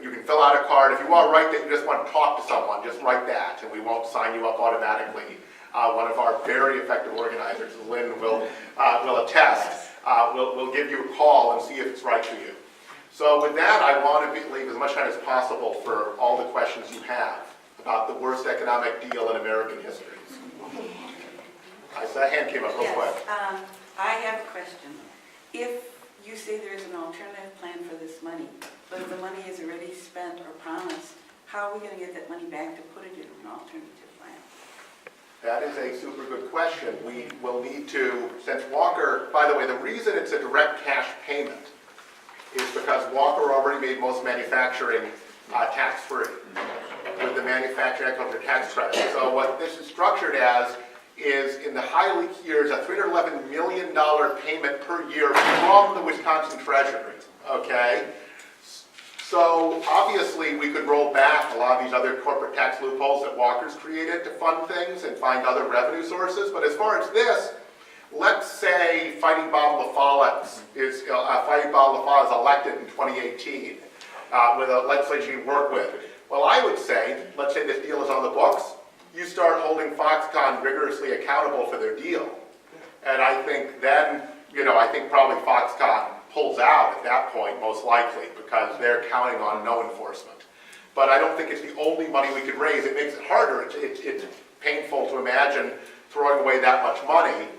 you can fill out a card. If you want to write that you just want to talk to someone, just write that, and we won't sign you up automatically. One of our very effective organizers, Lynn, will attest. We'll give you a call and see if it's right for you. So with that, I want to leave as much time as possible for all the questions you have about the worst economic deal in American history. That hand came up real quick. I have a question. If you say there's an alternative plan for this money, but if the money is already spent or promised, how are we going to get that money back to put it in an alternative plan? That is a super good question. We will need to, since Walker, by the way, the reason it's a direct cash payment is because Walker already made most manufacturing tax-free with the manufacturing agriculture tax credit. So what this is structured as is, in the high leak years, a $311 million payment per year from the Wisconsin Treasury, okay? So obviously, we could roll back a lot of these other corporate tax loopholes that Walker's created to fund things and find other revenue sources. But as far as this, let's say Fighting Bob LaFollette is elected in 2018 with a legislature you work with. Well, I would say, let's say this deal is on the books, you start holding FoxConn rigorously accountable for their deal. And I think then, I think probably FoxConn pulls out at that point, most likely, because they're counting on no enforcement. But I don't think it's the only money we could raise. It makes it harder. It's painful to imagine throwing away that much money.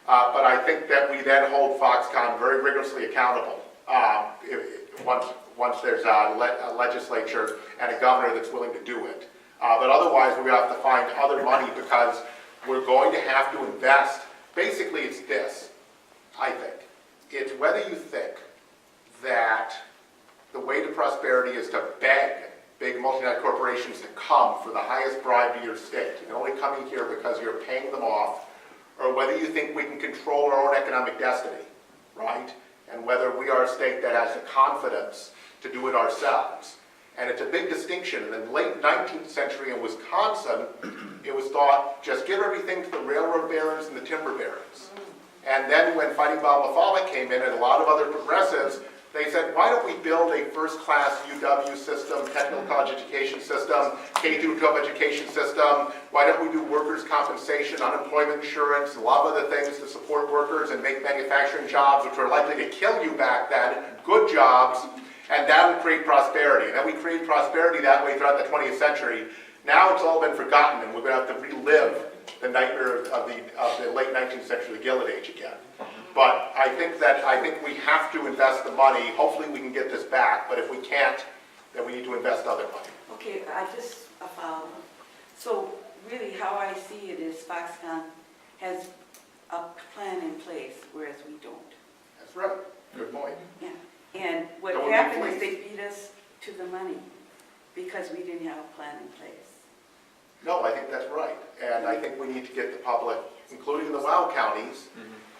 But I think that we then hold FoxConn very rigorously accountable once there's a legislature and a governor that's willing to do it. But otherwise, we have to find other money because we're going to have to invest. Basically, it's this, I think. It's whether you think that the way to prosperity is to beg big multinational corporations to come for the highest bribe to your state, and only coming here because you're paying them off, or whether you think we can control our own economic destiny, right? And whether we are a state that has the confidence to do it ourselves. And it's a big distinction. In the late 19th century in Wisconsin, it was thought, just give everything to the railroad barons and the timber barons. And then when Fighting Bob LaFollette came in and a lot of other progressives, they said, why don't we build a first-class UW system, technical college education system, K-12 education system? Why don't we do workers' compensation, unemployment insurance, a lot of other things to support workers and make manufacturing jobs, which were likely to kill you back then, good jobs, and that would create prosperity. And then we create prosperity that way throughout the 20th century. Now it's all been forgotten, and we're going to have to relive the nightmare of the late 19th century, the Gilded Age again. But I think we have to invest the money. Hopefully we can get this back, but if we can't, then we need to invest other money. Okay, I just follow. So really how I see it is FoxConn has a plan in place, whereas we don't. That's right. Good point. Yeah. And what Don't happened be is they beat us to the money because we didn't have a plan in place. No, I think that's right. And I think we need to get the public, including the WOW counties,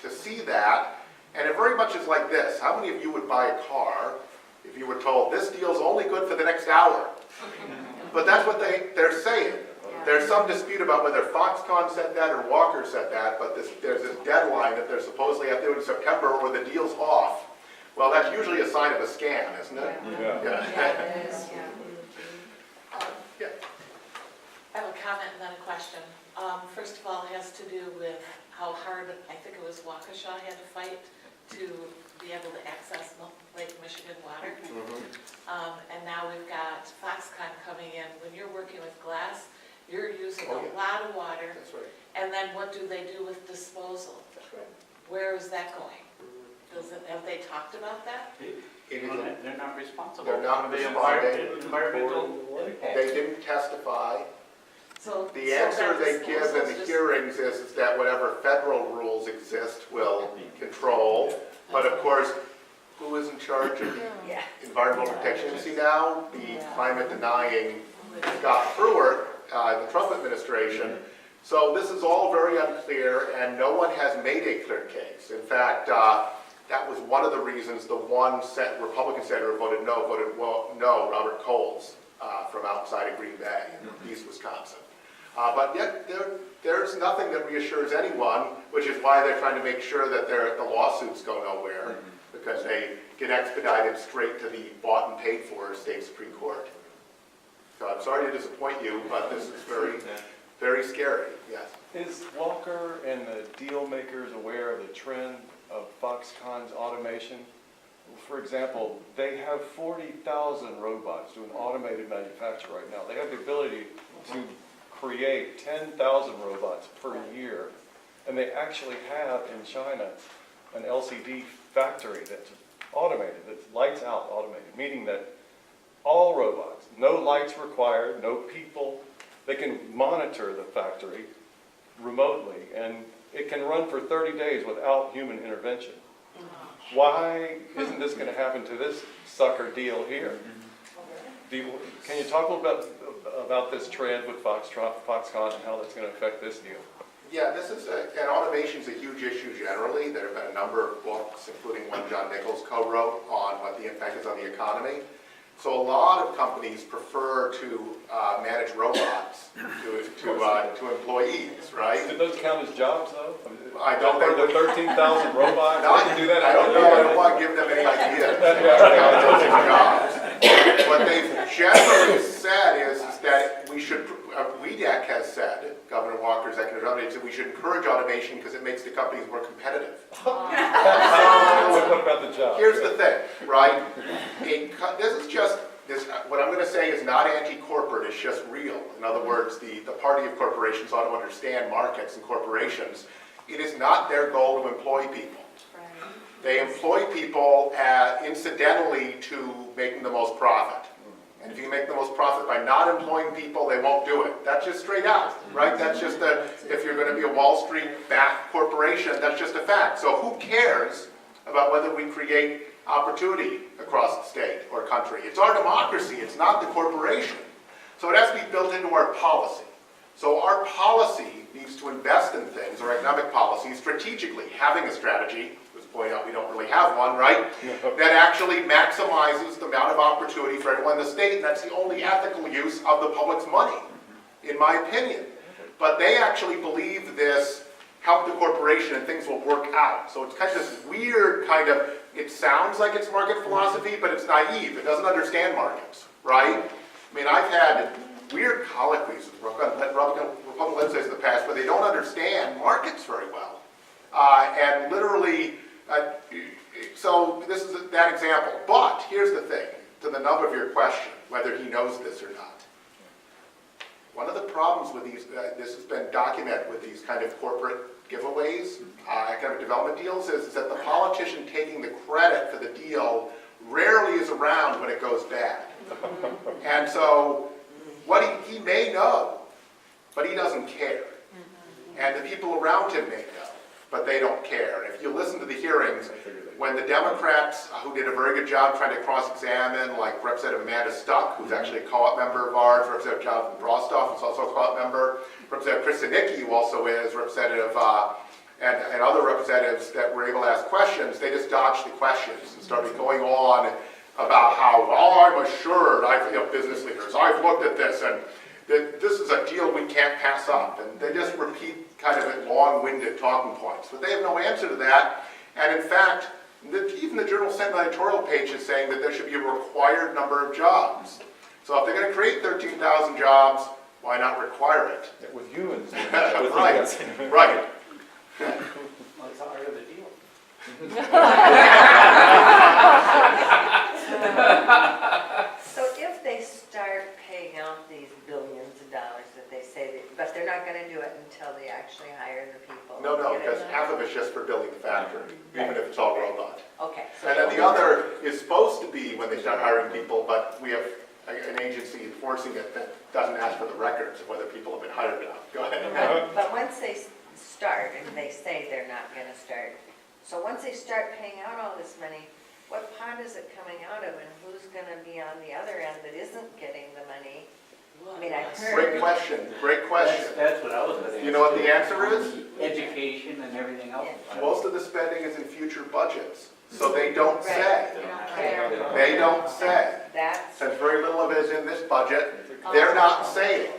to see that. And it very much is like this. How many of you would buy a car if you were told, this deal's only good for the next hour? But that's what they're saying. There's some dispute about whether FoxConn said that or Walker said that, but there's this deadline that they're supposedly have to do in September or the deal's off. Well, that's usually a sign of a scam, isn't it? Yeah, it is, yeah. I have a comment and then a question. First of all, it has to do with how hard, I think it was Waukesha had to fight to be able to access Lake Michigan water. And now we've got FoxConn coming in. When you're working with glass, you're using a lot of water. That's right. And then what do they do with disposal? That's right. Where is that going? Have they talked about that? They're not responsible. They're not for the responding. environmental impact. They didn't testify. So The answer they give in the hearings is that whatever federal rules exist will control. But of course, who is in charge of environmental protection? You see now, the climate denying Scott Brewer, the Trump administration. So this is all very unclear, and no one has made a clear case. In fact, that was one of the reasons the one Republican senator voted no, Robert Coles, from outside of Green Bay, in East Wisconsin. But yet there's nothing that reassures anyone, which is why they're trying to make sure that the lawsuits go nowhere, because they get expedited straight to the bought and paid for state Supreme Court. So I'm sorry to disappoint you, but this is very, very scary, yes. Is Walker and the deal makers aware of the trend of FoxConn's automation? For example, they have 40,000 robots doing automated manufacture right now. They have the ability to create 10,000 robots per year. And they actually have in China an LCD factory that's automated, that's lights out automated, meaning that all robots, no lights required, no people, they can monitor the factory remotely, and it can run for 30 days without human intervention. Why isn't this going to happen to this sucker deal here? Can you talk a little bit about this trend with FoxConn and how that's going to affect this deal? Yeah, this is and automation is a huge issue generally. There have been a number of books, including one John Nichols co-wrote on what the impact is on the economy. So a lot of companies prefer to manage robots to employees, right? Do those count as jobs, though? I don't think the 13,000 robots, No, they can do that. I don't know, I don't want to give them any ideas. What they've generally said is that we should, WEDAC has said, Governor Walker's executive order, that we should encourage automation because it makes the companies more competitive. What about the job? Here's the thing, right? This is just, what I'm going to say is not anti-corporate, it's just real. In other words, the party of corporations ought to understand markets and corporations. It is not their goal to employ people. They employ people incidentally to making the most profit. And if you make the most profit by not employing people, they won't do it. That's just straight out, right? That's just if you're going to be a Wall Street-backed corporation, that's just a fact. So who cares about whether we create opportunity across the state or country? It's our democracy, it's not the corporation. So it has to be built into our policy. So our policy needs to invest in things, our economic policy, strategically, having a strategy. Point out we don't really have one, right? That actually maximizes the amount of opportunity for everyone in the state, and that's the only ethical use of the public's money, in my opinion. But they actually believe this help the corporation and things will work out. So it's kind of this weird kind of, it sounds like it's market philosophy, but it's naive. It doesn't understand markets, right? I mean, I've had weird colloquies with Republican legislators in the past where they don't understand markets very well. And literally, so this is that example. But here's the thing, to the nub of your question, whether he knows this or not. One of the problems with these, this has been documented with these kind of corporate giveaways, economic development deals, is that the politician taking the credit for the deal rarely is around when it goes bad. And so what he may know, but he doesn't care. And the people around him may know, but they don't care. If you listen to the hearings, when the Democrats, who did a very good job trying to cross-examine, like Representative Amanda Stuck, who's actually a co-op member of ours, Representative Jonathan Brostoff, who's also a co-op member, Representative Chris Zanicki, who also is Representative, and other representatives that were able to ask questions, they just dodged the questions and started going on about how, well, I'm assured, business leaders, I've looked at this, and this is a deal we can't pass up. And they just repeat kind of long-winded talking points. But they have no answer to that. And in fact, even the Journal Sentinel editorial page is saying that there should be a required number of jobs. So if they're going to create 13,000 jobs, why not require it? With you and right, right. Well, it's part of the deal. So if they start paying out these billions of dollars that they say, but they're not going to do it until they actually hire the people. No, because half of it's just for building the factory, even if it's all robot. Okay. And then the other is supposed to be when they start hiring people, but we have an agency enforcing it that doesn't ask for the records of whether people have been hired or not. Go ahead. But once they start, and they say they're not going to start, so once they start paying out all this money, what pot is it coming out of, and who's going to be on the other end that isn't getting the money? I mean, I've heard. Great question, great question. That's what I was going to answer. You know what the answer is? Education and everything else. Most of the spending is in future budgets, so they don't say. They don't care. They don't say. Since very little of it is in this budget, they're not saying.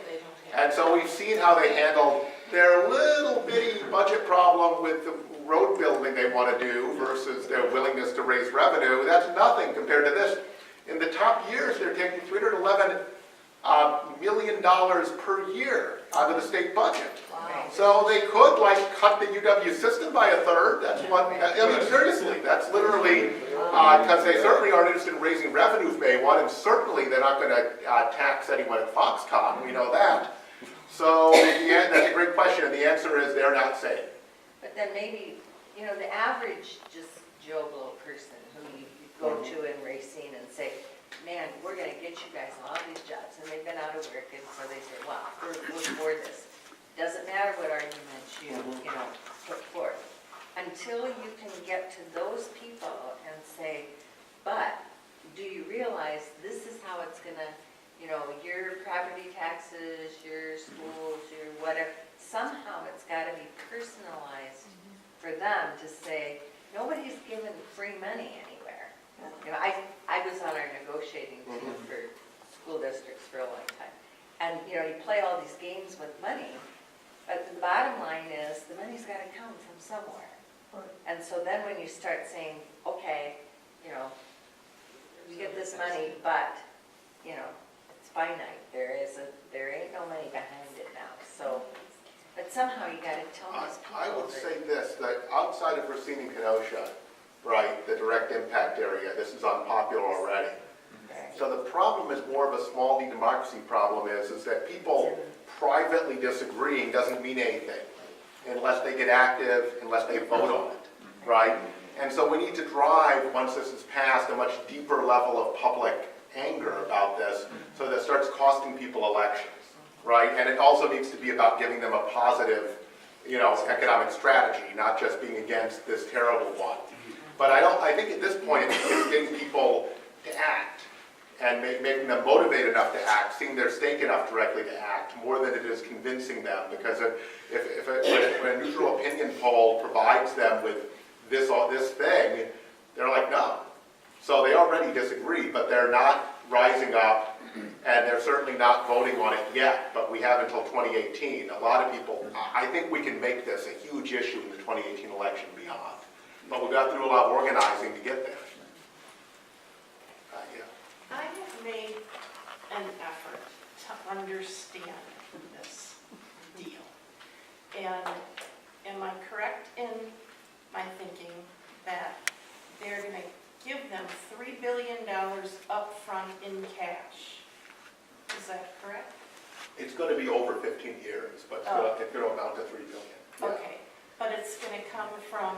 And so we've seen how they handle their little bitty budget problem with the road building they want to do versus their willingness to raise revenue. That's nothing compared to this. In the top years, they're taking $311 million per year out of the state budget. Wow. So they could cut the UW system by a third. That's what, I mean, seriously, that's literally, because they certainly aren't interested in raising revenue from May 1, and certainly they're not going to tax anyone at FoxConn, we know that. So that's a great question, and the answer is they're not saying. But then maybe, the average just Joe Blow person who you go to in Racine and say, man, we're going to get you guys all these jobs, and they've been out of work, and so they say, wow, we're for this. Doesn't matter what arguments you put forth. Until you can get to those people and say, but do you realize this is how it's going to, your property taxes, your schools, your whatever, somehow it's got to be personalized for them to say, nobody's given free money anywhere. I was on our negotiating team you know, you play all these games with money, but the bottom line is, the money's gotta come from somewhere. And so then when you start saying, okay, you know, you get this money, but, you know, it's finite, there ain't no money behind it now, so, but somehow you gotta tell these people. I would that- say this, that outside of Racine and Kenosha, right, the direct impact area, this is unpopular already. So the problem is more of a small d democracy problem is that people privately disagreeing doesn't mean anything unless they get active, unless they vote on it, right? And so we need to drive, once this is passed, a much deeper level of public anger about this so that it starts costing people elections, right? And it also needs to be about giving them a positive, you know, economic strategy, not just being against this terrible one. But I think at this point it's getting people to act and making them motivated enough to act, seeing their stake enough directly to act, more than it is convincing them. Because when a neutral opinion poll provides them with this thing, they're like, no. So they already disagree, but they're not rising up, and they're certainly not voting on it yet, but we have until 2018. A lot of people, I think we can make this a huge issue in the 2018 election and beyond. But we've got to do a lot of organizing to get there. I have made an effort to understand this deal. And am I correct in my thinking that they're going to give them $3 billion up front in cash? Is that correct? It's going to be over 15 years, but it's going to amount to $3 billion. Yeah. Okay, but it's going to come from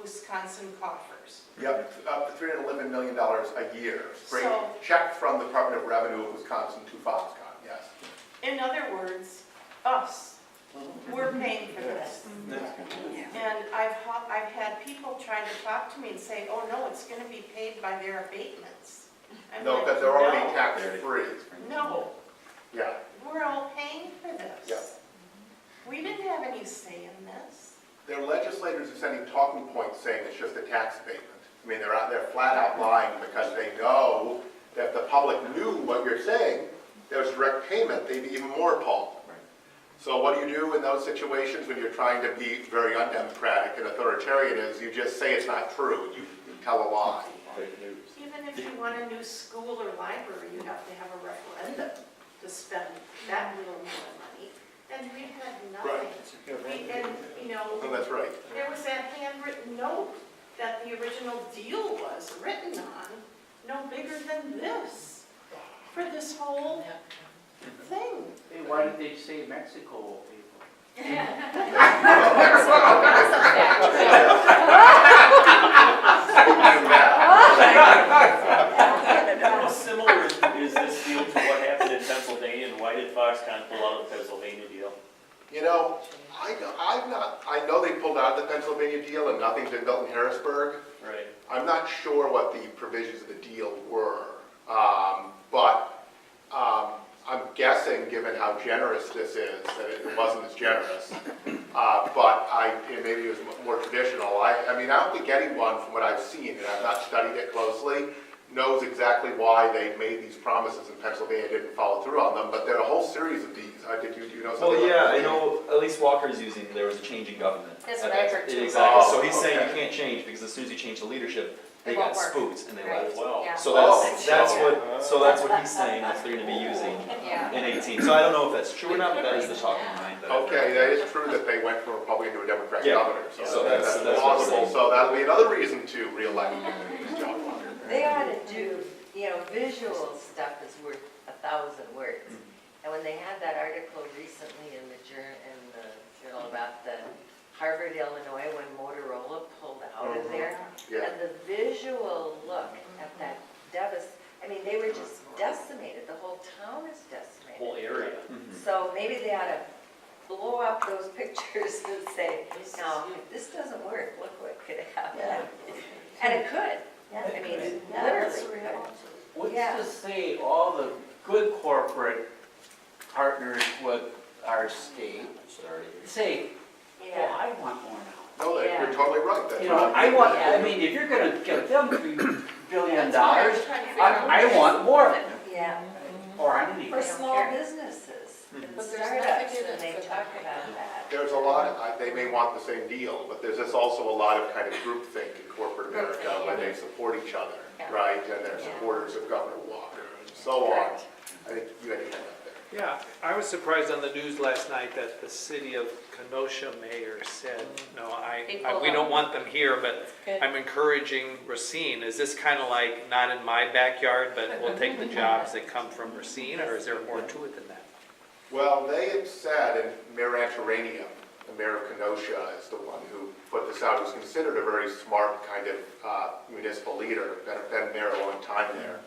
Wisconsin coffers. Yep, up to $311 million a year. So- Check from the Department of Revenue of Wisconsin to FoxConn, yes. In other words, us, we're paying for this. And I've had people try to talk to me and say, oh no, it's going to be paid by their abatements. I'm No, like, because they're already no. tax-free. No, Yeah. we're all paying for this. Yeah. We didn't have any say in this. Their legislators are sending talking points saying it's just a tax abatement. I mean, they're flat out lying because they know that if the public knew what you're saying, there was direct payment, they'd be even more appalled. So what do you do in those situations when you're trying to be very undemocratic and authoritarian is you just say it's not true, you tell a lie. Even if you want a new school or library, you have to have a referendum to spend that little amount of money. And we had nothing. And, you know, Oh, that's right. there was that handwritten note that the original deal was written on, no bigger than this, for this whole thing. Hey, why did they say Mexico, people? How similar is this deal to what happened in Pennsylvania, and why did FoxConn pull out of the Pennsylvania deal? You know, I know they pulled out of the Pennsylvania deal and nothing's been built in Harrisburg. Right. I'm not sure what the provisions of the deal were, but I'm guessing, given how generous this is, that it wasn't as generous. But maybe it was more traditional. I mean, I don't think anyone, from what I've seen, and I've not studied it closely, knows exactly why they made these promises in Pennsylvania, didn't follow through on them. But there are a whole series of these. Do you know something? Well, yeah, about I know, at least Walker's using, there was a change in government. That's what I heard too. Exactly, so Oh, he's saying okay. you can't change, because as soon as you change the leadership, It they won't got work. spooked and they Right. left. Well, Yeah. So Oh. that's what he's saying, that they're gonna be using Yeah. in 18. So I don't know if that's true or not, but that is the talking point. that I've heard. Okay, that is true that they went from a Republican to a Democratic Yeah. governor. So that's that's what I'm plausible. saying. So that'll be another reason to reelect John Walker. They ought to do, you know, visual stuff is worth 1,000 words. And when they had that article recently in the journal about the Harvard, Illinois, when Motorola pulled out of there, Yeah. and the visual look at that I mean, they were just decimated. The whole town is decimated. whole area. So maybe they ought to blow up those pictures and say, no, if this doesn't work, look what could happen. And it could. I mean, literally could. What's Yeah. to say all the good corporate partners with our state say, oh, Yeah. I want more now. No, you're totally right. That's You what know, I'm I mean, if you're gonna give them $3 billion, I want more of it. Yeah. Or or on anything. For small businesses, But there's startups, nothing in and they it for talk that. about that. There's a lot, they may want the same deal, but there's just also a lot of kind of groupthink in corporate America where they support each other, Yeah. right? And they're supporters of Governor Walker and so on. I think you had your hand up there. Yeah, I was surprised on the news last night that the city of Kenosha mayor said, no, we don't want them here, but I'm encouraging Racine. Is this kind of like, not in my backyard, but we'll take the jobs that come from Racine, or is there more to it than that? Well, they had said, and Mayor Antaranian, the mayor of Kenosha, is the one who put this out, who's considered a very smart kind of municipal leader, been mayor a long time there.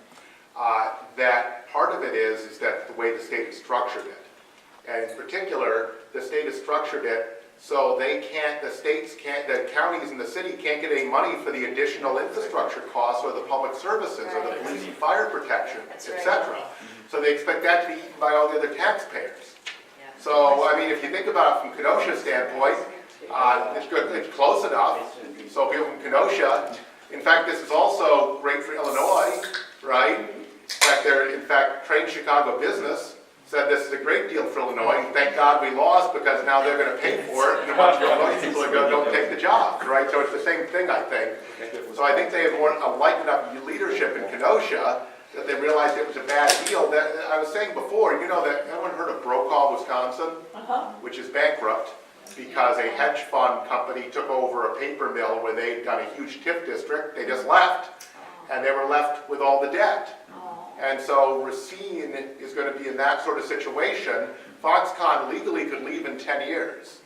That part of it is that the way the state has structured it. And in particular, the state has structured it so they can't, the counties and the city can't get any money for the additional infrastructure costs or the public services or the police and fire protection, etc. So they expect that to be eaten by all the other taxpayers. So, I mean, if you think about it from Kenosha's standpoint, it's good, it's close enough. So people from Kenosha, in fact, this is also great for Illinois, right? In fact, Train Chicago Business said this is a great deal for Illinois. Thank God we lost because now they're going to pay for it, and a bunch of Illinois people are going to don't take the job, right? So it's the same thing, I think. So I think they have more enlightened enough leadership in Kenosha that they realized it was a bad deal. That I was saying before, you know that everyone heard of Brokaw, Wisconsin, which is bankrupt because a hedge fund company took over a paper mill where they'd done a huge TIF district. They just left, and they were left with all the debt. And so Racine is going to be in that sort of situation. FoxConn legally could leave in 10 years.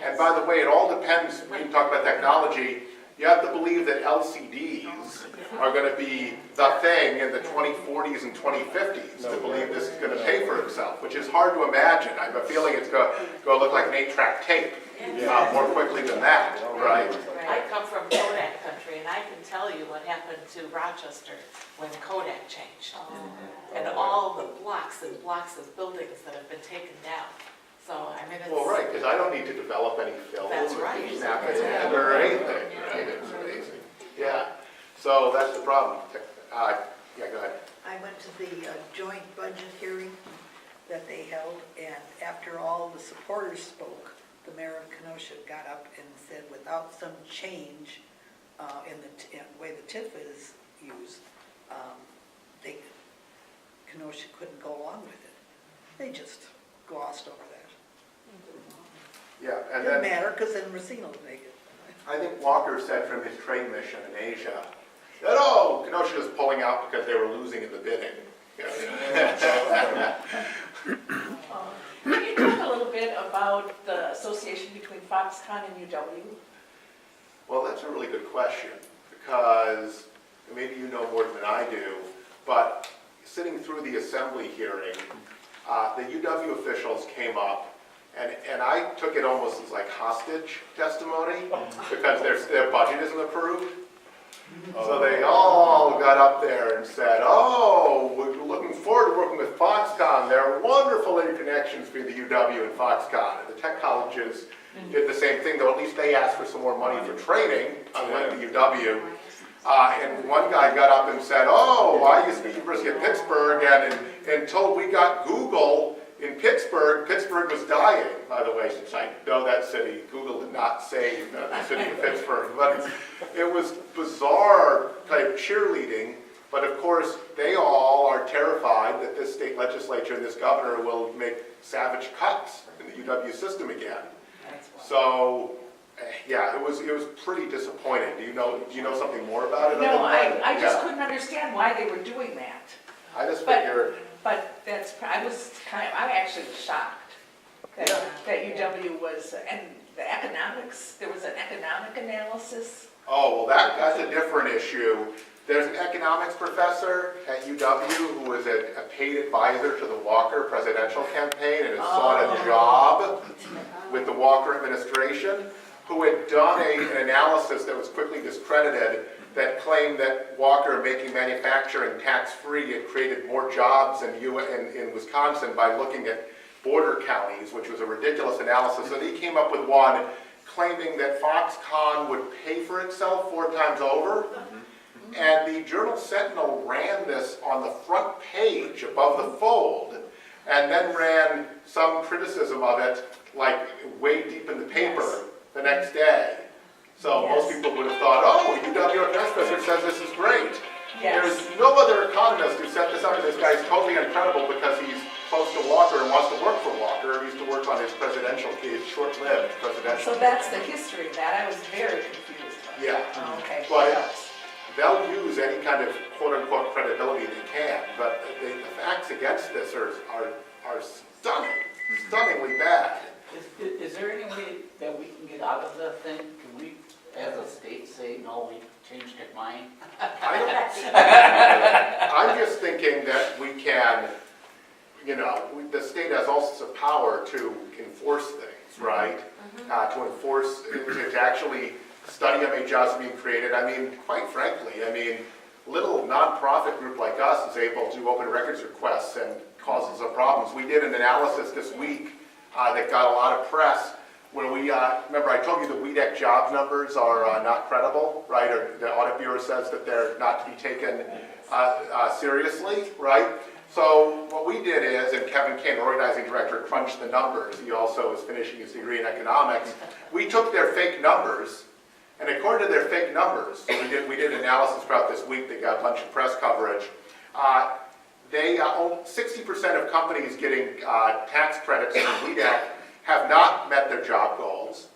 And by the way, it all depends, when you talk about technology, you have to believe that LCDs are going to be the thing in the 2040s and 2050s to believe this is going to pay for itself, which is hard to imagine. I have a feeling it's going to look like an 8-track tape more quickly than that, right? I come from Kodak country, and I can tell you what happened to Rochester when Kodak changed. And all the blocks and blocks of buildings that have been taken down. So, I mean, it's... Well, right, because I don't need to develop any film That's right. or anything, right? It's amazing. Yeah, so that's the problem. Yeah, go ahead. I went to the joint budget hearing that they held, and after all the supporters spoke, the mayor of Kenosha got up and said without some change in the way the TIF is used, Kenosha couldn't go along with it. They just glossed over that. Yeah, and Didn't then matter, because then Racine will take it. I think Walker said from his trade mission in Asia that, oh, Kenosha is pulling out because they were losing in the bidding. Can you talk a little bit about the association between FoxConn and UW? Well, that's a really good question, because maybe you know more than I do, but sitting through the assembly hearing, the UW officials came up, and I took it almost as like hostage testimony, because their budget isn't approved. So they all got up there and said, oh, we're looking forward to working with FoxConn. There are wonderful interconnections between the UW and FoxConn. And the tech colleges did the same thing, though at least they asked for some more money for training, unlike the UW. And one guy got up and said, oh, I used to be at the University of Pittsburgh, and until we got Google in Pittsburgh, Pittsburgh was dying, by the way, since I know that city. Google did not save the city of Pittsburgh. But it was bizarre type cheerleading. But of course, they all are terrified that this state legislature and this governor will make savage cuts in the UW system again. So, yeah, it was pretty disappointing. Do you know something more about it? No, I just couldn't understand why they were doing that. I just figure. But I'm actually shocked that UW was, and the economics, there was an economic analysis. Oh, well, that's a different issue. There's an economics professor at UW who is a paid advisor to the Walker presidential campaign and has sought a job with the Walker administration, who had done an analysis that was quickly discredited that claimed that Walker making manufacturing tax-free had created more jobs in Wisconsin by looking at border counties, which was a ridiculous analysis. And he came up with one claiming that FoxConn would pay for itself 4 times over. And the Journal Sentinel ran this on the front page above the fold, and then ran some criticism of it, like way deep in the paper the next day. So most people would have thought, oh, UW York Press Professor says this is great. There's no other economist who set this up, and this guy's totally incredible because he's close to Walker and wants to work for Walker. He used to work on his presidential, his short-lived presidential. So that's the history of that. I was very confused. Yeah. Oh, okay. But they'll use any kind of quote-unquote credibility they can, but the facts against this are stunning, stunningly bad. Is there any way that we can get out of the thing? Can we, as a state, say, no, we changed our mind? I'm just thinking that we can, the state has all sorts of power to enforce things, right? To enforce, to actually study how many jobs are being created. I mean, quite frankly, little nonprofit group like us is able to open records requests and causes some problems. We did an analysis this week that got a lot of press where we, remember I told you the WEDEC job numbers are not credible, right? Or the Audit Bureau says that they're not to be taken seriously, right? So what we did is, and Kevin Kane, organizing director, crunched the numbers. He also is finishing his degree in economics. We took their fake numbers, and according to their fake numbers, so we did analysis throughout this week. They got a bunch of press coverage. 60% of companies getting tax credits from WEDEC have not met their job goals,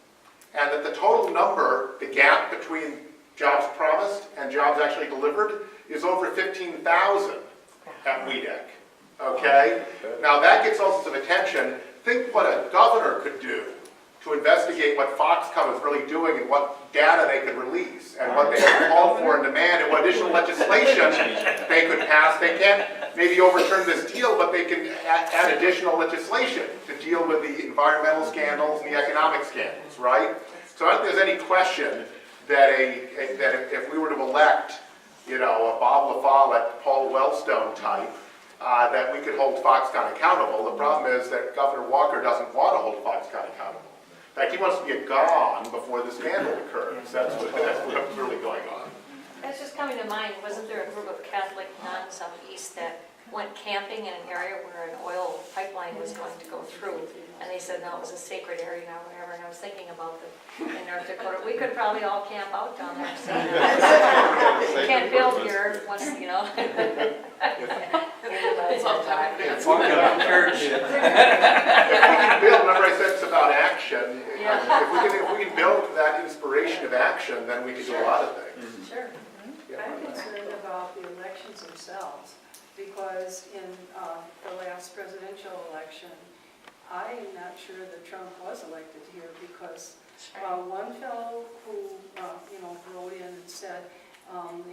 and that the total number, the gap between jobs promised and jobs actually delivered, is over 15,000 at WEDEC. Okay? Now that gets all sorts of attention. Think what a governor could do to investigate what FoxConn is really doing and what data they could release and what they could call for and demand and what additional legislation they could pass. They can't maybe overturn this deal, but they can add additional legislation to deal with the environmental scandals and the economic scandals, right? So I don't think there's any question that if we were to elect, a Bob LaFollette, Paul Wellstone type, that we could hold FoxConn accountable. The problem is that Governor Walker doesn't want to hold FoxConn accountable. In fact, he wants to be gone before the scandal occurs. That's what's really going on. That's just coming to mind, wasn't there a group of Catholic nuns out east that went camping in an area where an oil pipeline was going to go through? And they said, no, it was a sacred area now, whatever. And I was thinking about in North Dakota, we could probably all camp out down there. So, we can't build here once, It's all time. If we can build, remember I said it's about action. If we can build that inspiration of action, then we can do a lot of things. Sure. I'm concerned about the elections themselves, because in the last presidential election, I am not sure that Trump was elected here, because one fellow who, wrote in and said,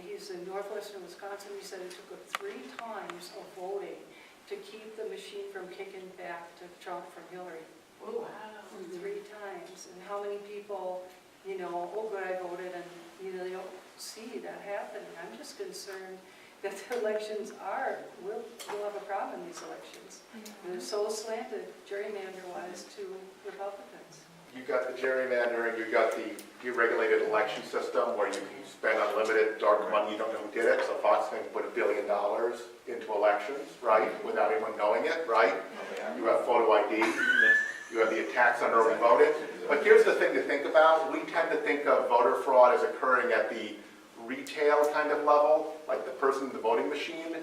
he's in northwestern Wisconsin, he said it took him 3 times of voting to keep the machine from kicking back to Trump from Hillary. Oh, wow. 3 times. And how many people, oh good, I voted, and they don't see that happening. I'm just concerned that the elections we'll have a problem in these elections. They're so slanted, gerrymander-wise, to Republicans. You've got the gerrymandering, you've got the deregulated election system where you can spend unlimited dark money, you don't know who did it, so Fox can put $1 billion into elections, right, without anyone knowing it, right? You have photo ID, you have the attacks on early voting. But here's the thing to think about. We tend to think of voter fraud as occurring at the retail kind of level, like the person in the voting machine.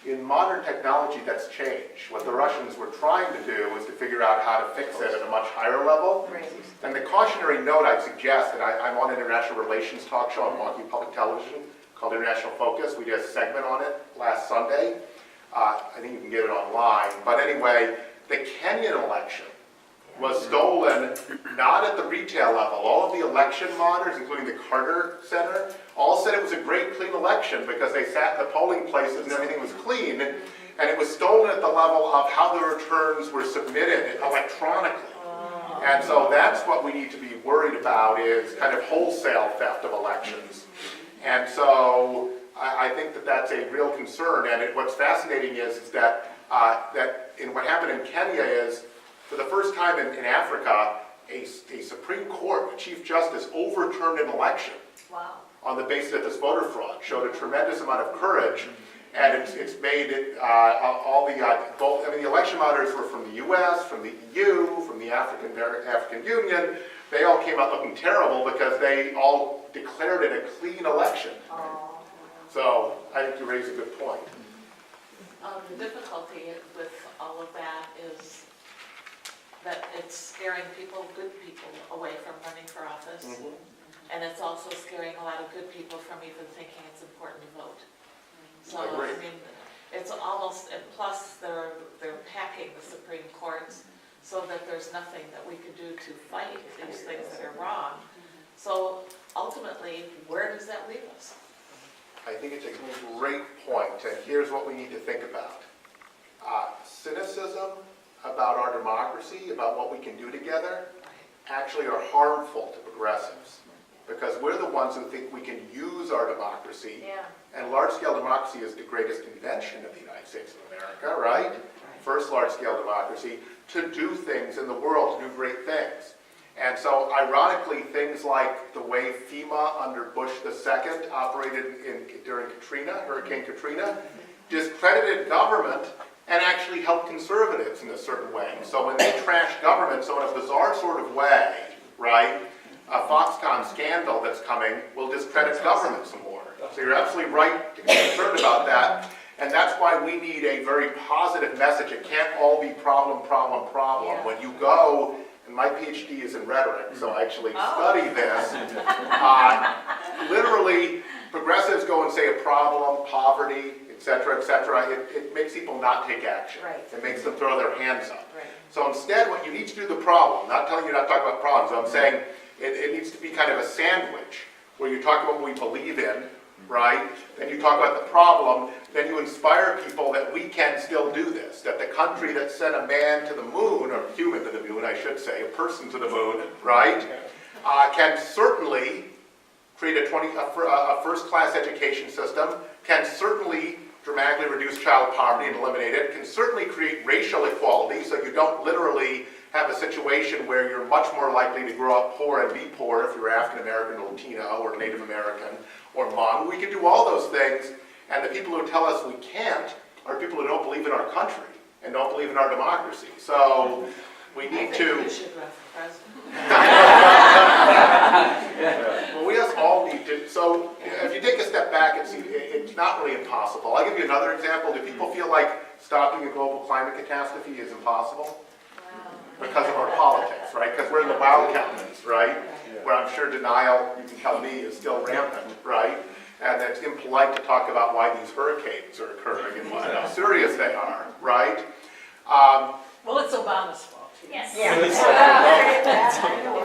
In modern technology, that's changed. What the Russians were trying to do was to figure out how to fix it at a much higher level. Right. And the cautionary note I'd suggest, and I'm on an international relations talk show on Milwaukee Public Television called International Focus. We did a segment on it last Sunday. I think you can get it online. But anyway, the Kenyan election was stolen not at the retail level. All of the election monitors, including the Carter Center, all said it was a great clean election because they sat in the polling places and everything was clean. And it was stolen at the level of how the returns were submitted electronically. And so that's what we need to be worried about, is kind of wholesale theft of elections. And so I think that that's a real concern. And what's fascinating is that what happened in Kenya is, for the first time in Africa, a Supreme Court, a Chief Justice, overturned an election. Wow. on the basis that this voter fraud showed a tremendous amount of courage, and it's made it, all the, both, I mean, the election monitors were from the US, from the EU, from the African Union. They all came out looking terrible because they all declared it a clean election. So I think you raise a good point. The difficulty with all of that is that it's scaring people, good people, away from running for office. And it's also scaring a lot of good people from even thinking it's important to vote. So, I mean, it's almost, and plus they're packing the Supreme Courts so that there's nothing that we could do to fight these things that are wrong. So ultimately, where does that leave us? I think it's a great point, and here's what we need to think about. Cynicism about our democracy, about what we can do together, actually are harmful to progressives. Because we're the ones who think we can use our democracy, and large-scale democracy is the greatest invention of the United States of America, right? First large-scale democracy, to do things in the world, to do great things. And so, ironically, things like the way FEMA under Bush II operated during Katrina, Hurricane Katrina, discredited government and actually helped conservatives in a certain way. So when they trash government, so in a bizarre sort of way, right, a FoxConn scandal that's coming will discredit government some more. So you're absolutely right to be concerned about that. And that's why we need a very positive message. It can't all be problem, problem, problem. When you go, and my PhD is in rhetoric, so I actually study this. Literally, progressives go and say a problem, poverty, et cetera, it makes people not take action. It makes them throw their hands up. So instead, what you need to do the problem, not telling you not to talk about problems, I'm saying it needs to be kind of a sandwich, where you talk about what we believe in, right? Then you talk about the problem, then you inspire people that we can still do this, that the country that sent a man to the moon, or human to the moon, I should say, a person to the moon, right, can certainly create a first-class education system, can certainly dramatically reduce child poverty and eliminate it, can certainly create racial equality, so you don't literally have a situation where you're much more likely to grow up poor and be poor if you're African American, or Latino, or Native American, or Hmong. We can do all those things, and the people who tell us we can't are people who don't believe in our country and don't believe in our democracy. So we need to. You should run for president. Well, we just all need to. So if you take a step back and see, it's not really impossible. I'll give you another example. Do people feel like stopping a global climate catastrophe is impossible? Because of our politics, right? Because we're in the wild counties, right? Where I'm sure denial, you can tell me, is still rampant, right? And it's impolite to talk about why these hurricanes are occurring and how serious they are, right? Well, it's Obama's fault. Yes.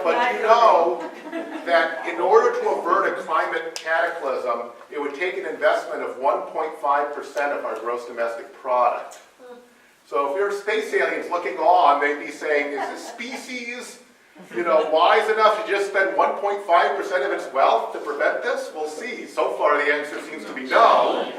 But you know that in order to avert a climate cataclysm, it would take an investment of 1.5% of our gross domestic product. So if you're space aliens looking on, they'd be saying, is the species, wise enough to just spend 1.5% of its wealth to prevent this? We'll see. So far, the answer seems to be no.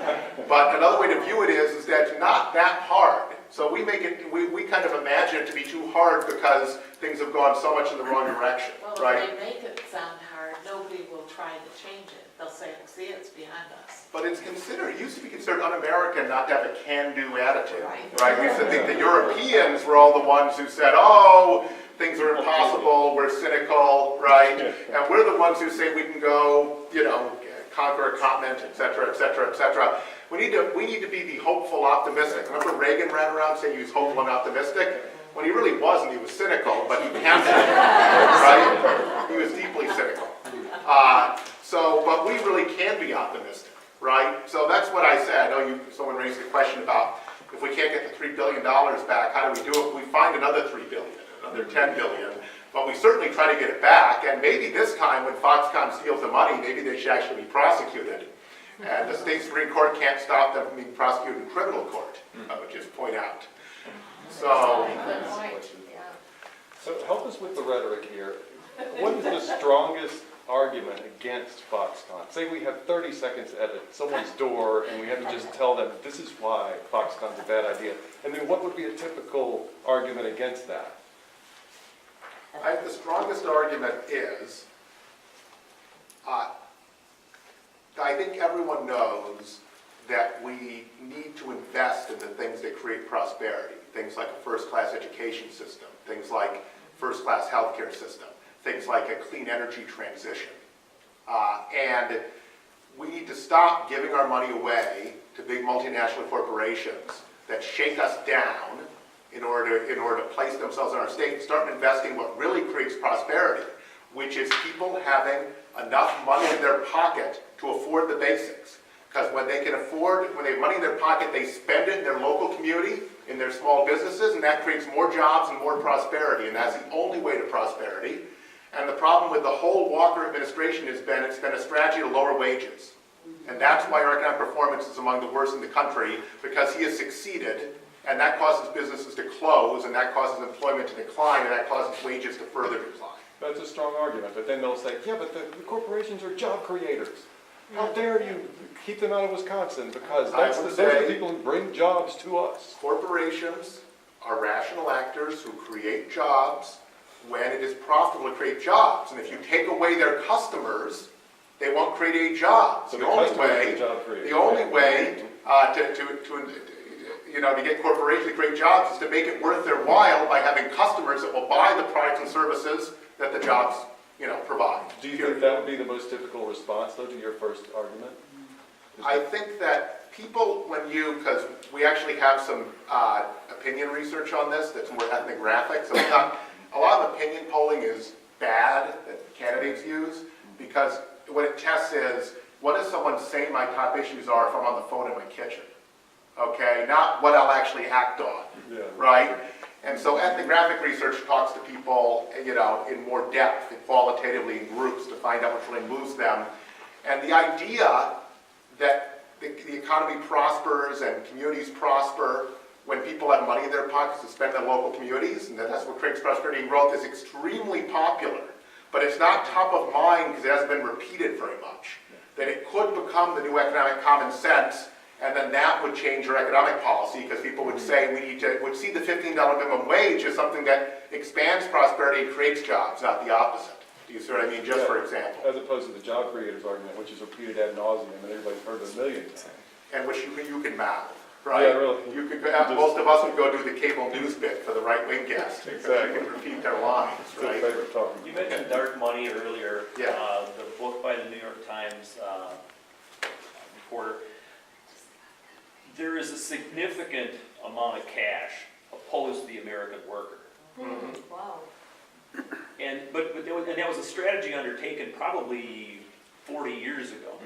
But another way to view it is that it's not that hard. So we kind of imagine it to be too hard because things have gone so much in the wrong direction, right? Well, if they make it sound hard, nobody will try to change it. They'll say, see, it's behind us. But it used to be considered un-American not to have a can-do attitude, right? We used to think the Europeans were all the ones who said, oh, things are impossible, we're cynical, right? And we're the ones who say we can go, conquer a continent, et cetera, et cetera, et cetera. We need to be the hopeful, optimistic. Remember Reagan ran around saying he was hopeful and optimistic? When he really wasn't, he was cynical, but he can't, right? He was deeply cynical. But we really can be optimistic, right? So that's what I said. I know someone raised a question about if we can't get the $3 billion back, how do we do it? We find another $3 billion, another $10 billion, but we certainly try to get it back. And maybe this time when Foxconn steals the money, maybe they should actually be prosecuted. And the state Supreme Court can't stop them from being prosecuted in criminal court, I would just point out. So help us with the rhetoric here. What is the strongest argument against FoxConn? Say we have 30 seconds at someone's door and we have to just tell them this is why FoxConn's a bad idea. And then what would be a typical argument against that? The strongest argument is I think everyone knows that we need to invest in the things that create prosperity, things like a first-class education system, things like first-class healthcare system, things like a clean energy transition. And we need to stop giving our money away to big multinational corporations that shake us down in order to place themselves in our state and start investing what really creates prosperity, which is people having enough money in their pocket to afford the basics. Because when they have money in their pocket, they spend it in their local community, in their small businesses, and that creates more jobs and more prosperity, and that's the only way to prosperity. And the problem with the whole Walker administration has been, it's been a strategy to lower wages. And that's why our economic performance is among the worst in the country, because he has succeeded, and that causes businesses to close, and that causes employment to decline, and that causes wages to further decline. That's a strong argument, but then they'll say, yeah, but the corporations are job creators. How dare you keep them out of Wisconsin, because those are the people who bring jobs to us. Corporations are rational actors who create jobs when it is profitable to create jobs. And if you take away their customers, they won't create any jobs. So the only way to get corporations to create jobs is to make it worth their while by having customers that will buy the products and services that the jobs provide. Do you think that would be the most difficult response, though, to your first argument? I think that people, because we actually have some opinion research on this that's more ethnographic, so a lot of opinion polling is bad that candidates use, because what it tests is, what does someone say my top issues are if I'm on the phone in my kitchen? Okay, not what I'll actually act on, right? And so ethnographic research talks to people, in more depth, and qualitatively in groups to find out what really moves them. And the idea that the economy prospers and communities prosper when people have money in their pockets to spend in local communities, and that's what creates prosperity and growth, is extremely popular. But it's not top of mind because it hasn't been repeated very much. That it could become the new economic common sense, and then that would change our economic policy, because people would say would see the $15 minimum wage as something that expands prosperity and creates jobs, not the opposite. Do you see what I mean? Just for example. As opposed to the job creators argument, which is repeated ad nauseum, and everybody's heard it a million times. And which you can mouth, right? Yeah, really. You could, most of us would go do the cable news bit for the right-wing guest. Exactly. You can repeat their lines, It's right? their favorite talking. You mentioned dark money earlier. Yeah. The book by the New York Times reporter. There is a significant amount of cash opposed to the American worker. Mm-hmm. Wow. And that was a strategy undertaken probably 40 years ago.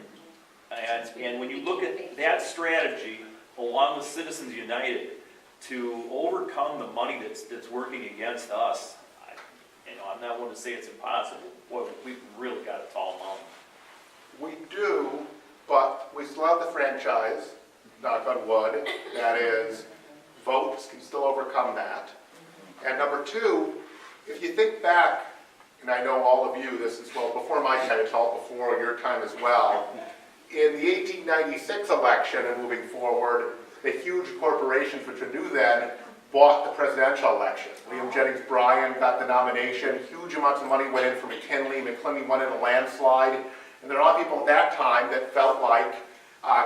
And when you look at that strategy, along with Citizens United, to overcome the money that's working against us, I'm not one to say it's impossible. Boy, we've really got a tall mountain. We do, but we still have the franchise, knock on wood. That is, votes can still overcome that. And number two, if you think back, and I know all of you, this is, well, before my time, it's all before your time as well, in the 1896 election and moving forward, the huge corporations, which were new then, bought the presidential election. William Jennings Bryan got the nomination, huge amounts of money went in for McKinley won in a landslide, and there are a lot of people at that time that felt like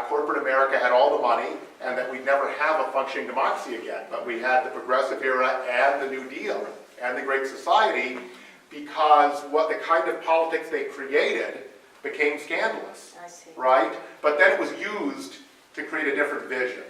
corporate America had all the money and that we'd never have a functioning democracy again. But we had the Progressive Era and the New Deal and the Great Society, because what the kind of politics they created became scandalous, right? But then it was used to create a different vision.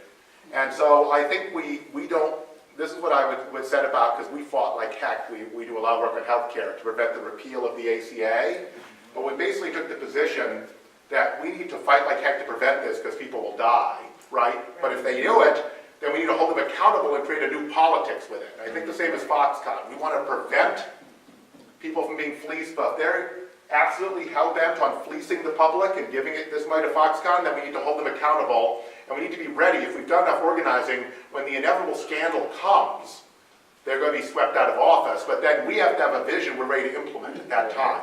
And so I think we don't, this is what I would say about, because we fought like heck, we do a lot of work on healthcare to prevent the repeal of the ACA, but we basically took the position that we need to fight like heck to prevent this because people will die, right? But if they do it, then we need to hold them accountable and create a new politics with it. I think the same as FoxConn. We want to prevent people from being fleeced, but if they're absolutely hell-bent on fleecing the public and giving it this money to FoxConn, then we need to hold them accountable, and we need to be ready. If we've done enough organizing, when the inevitable scandal comes, they're going to be swept out of office, but then we have to have a vision we're ready to implement at that time.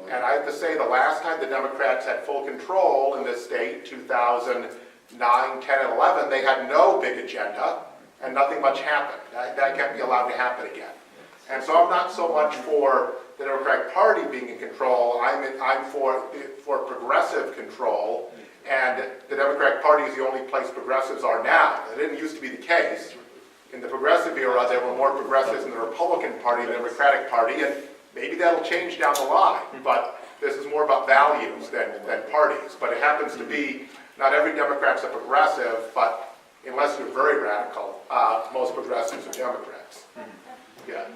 And I have to say, the last time the Democrats had full control in this state, 2009, 10, and 11, they had no big agenda, and nothing much happened. That can't be allowed to happen again. And so I'm not so much for the Democratic Party being in control, I'm for progressive control, and the Democratic Party is the only place progressives are now. That didn't used to be the case. In the progressive era, there were more progressives in the Republican Party than the Democratic Party, and maybe that'll change down the line, but this is more about values than parties. But it happens to be, not every Democrat's a progressive, but unless you're very radical, most progressives are Democrats. Yeah.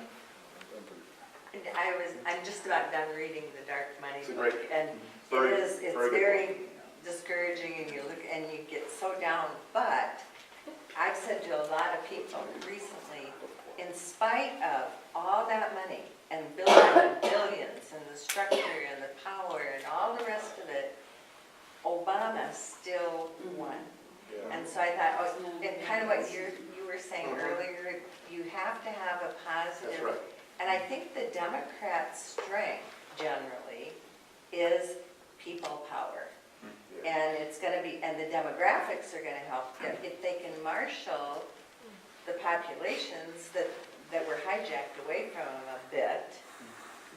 I'm just about done reading The Dark Money It's a book, great- and it's very discouraging, and you look and you get so down. But I've said to a lot of people recently, in spite of all that money and billions and the structure and the power and all the rest of it, Obama still won. And so I thought, and kind of what you were saying earlier, you have to have a positive. That's right. And I think the Democrats' strength generally is people power. And it's going to be, and the demographics are going to help. If they can marshal the populations that were hijacked away from them a bit,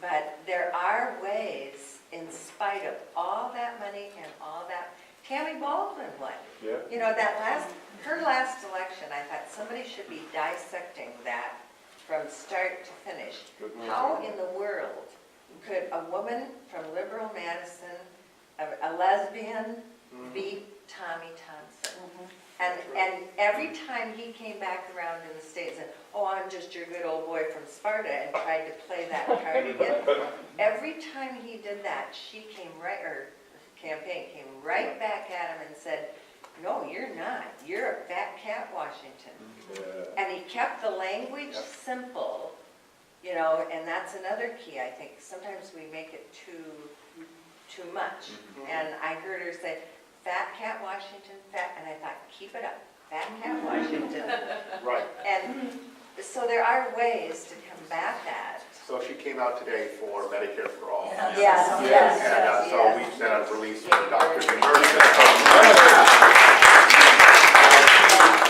but there are ways, in spite of all that money and all that, Tammy Baldwin won. Yeah. You know, her last election, I thought somebody should be dissecting that from start to finish. How in the world could a woman from liberal Madison, a lesbian, beat Tommy Thompson? And every time he came back around in the States and, oh, I'm just your good old boy from Sparta, and tried to play that card again, every time he did that, she came right, or the campaign came right back at him and said, no, you're not. You're a fat cat, Washington. And he kept the language simple, you know, and that's another key, I think. Sometimes we make it too much. And I heard her say, fat cat, Washington, fat, and I thought, keep it up, fat cat, Washington. Right. And so there are ways to combat that. So she came out today for Medicare for All. Yes, yes, And so yes. we sent out a release for doctors and nurses.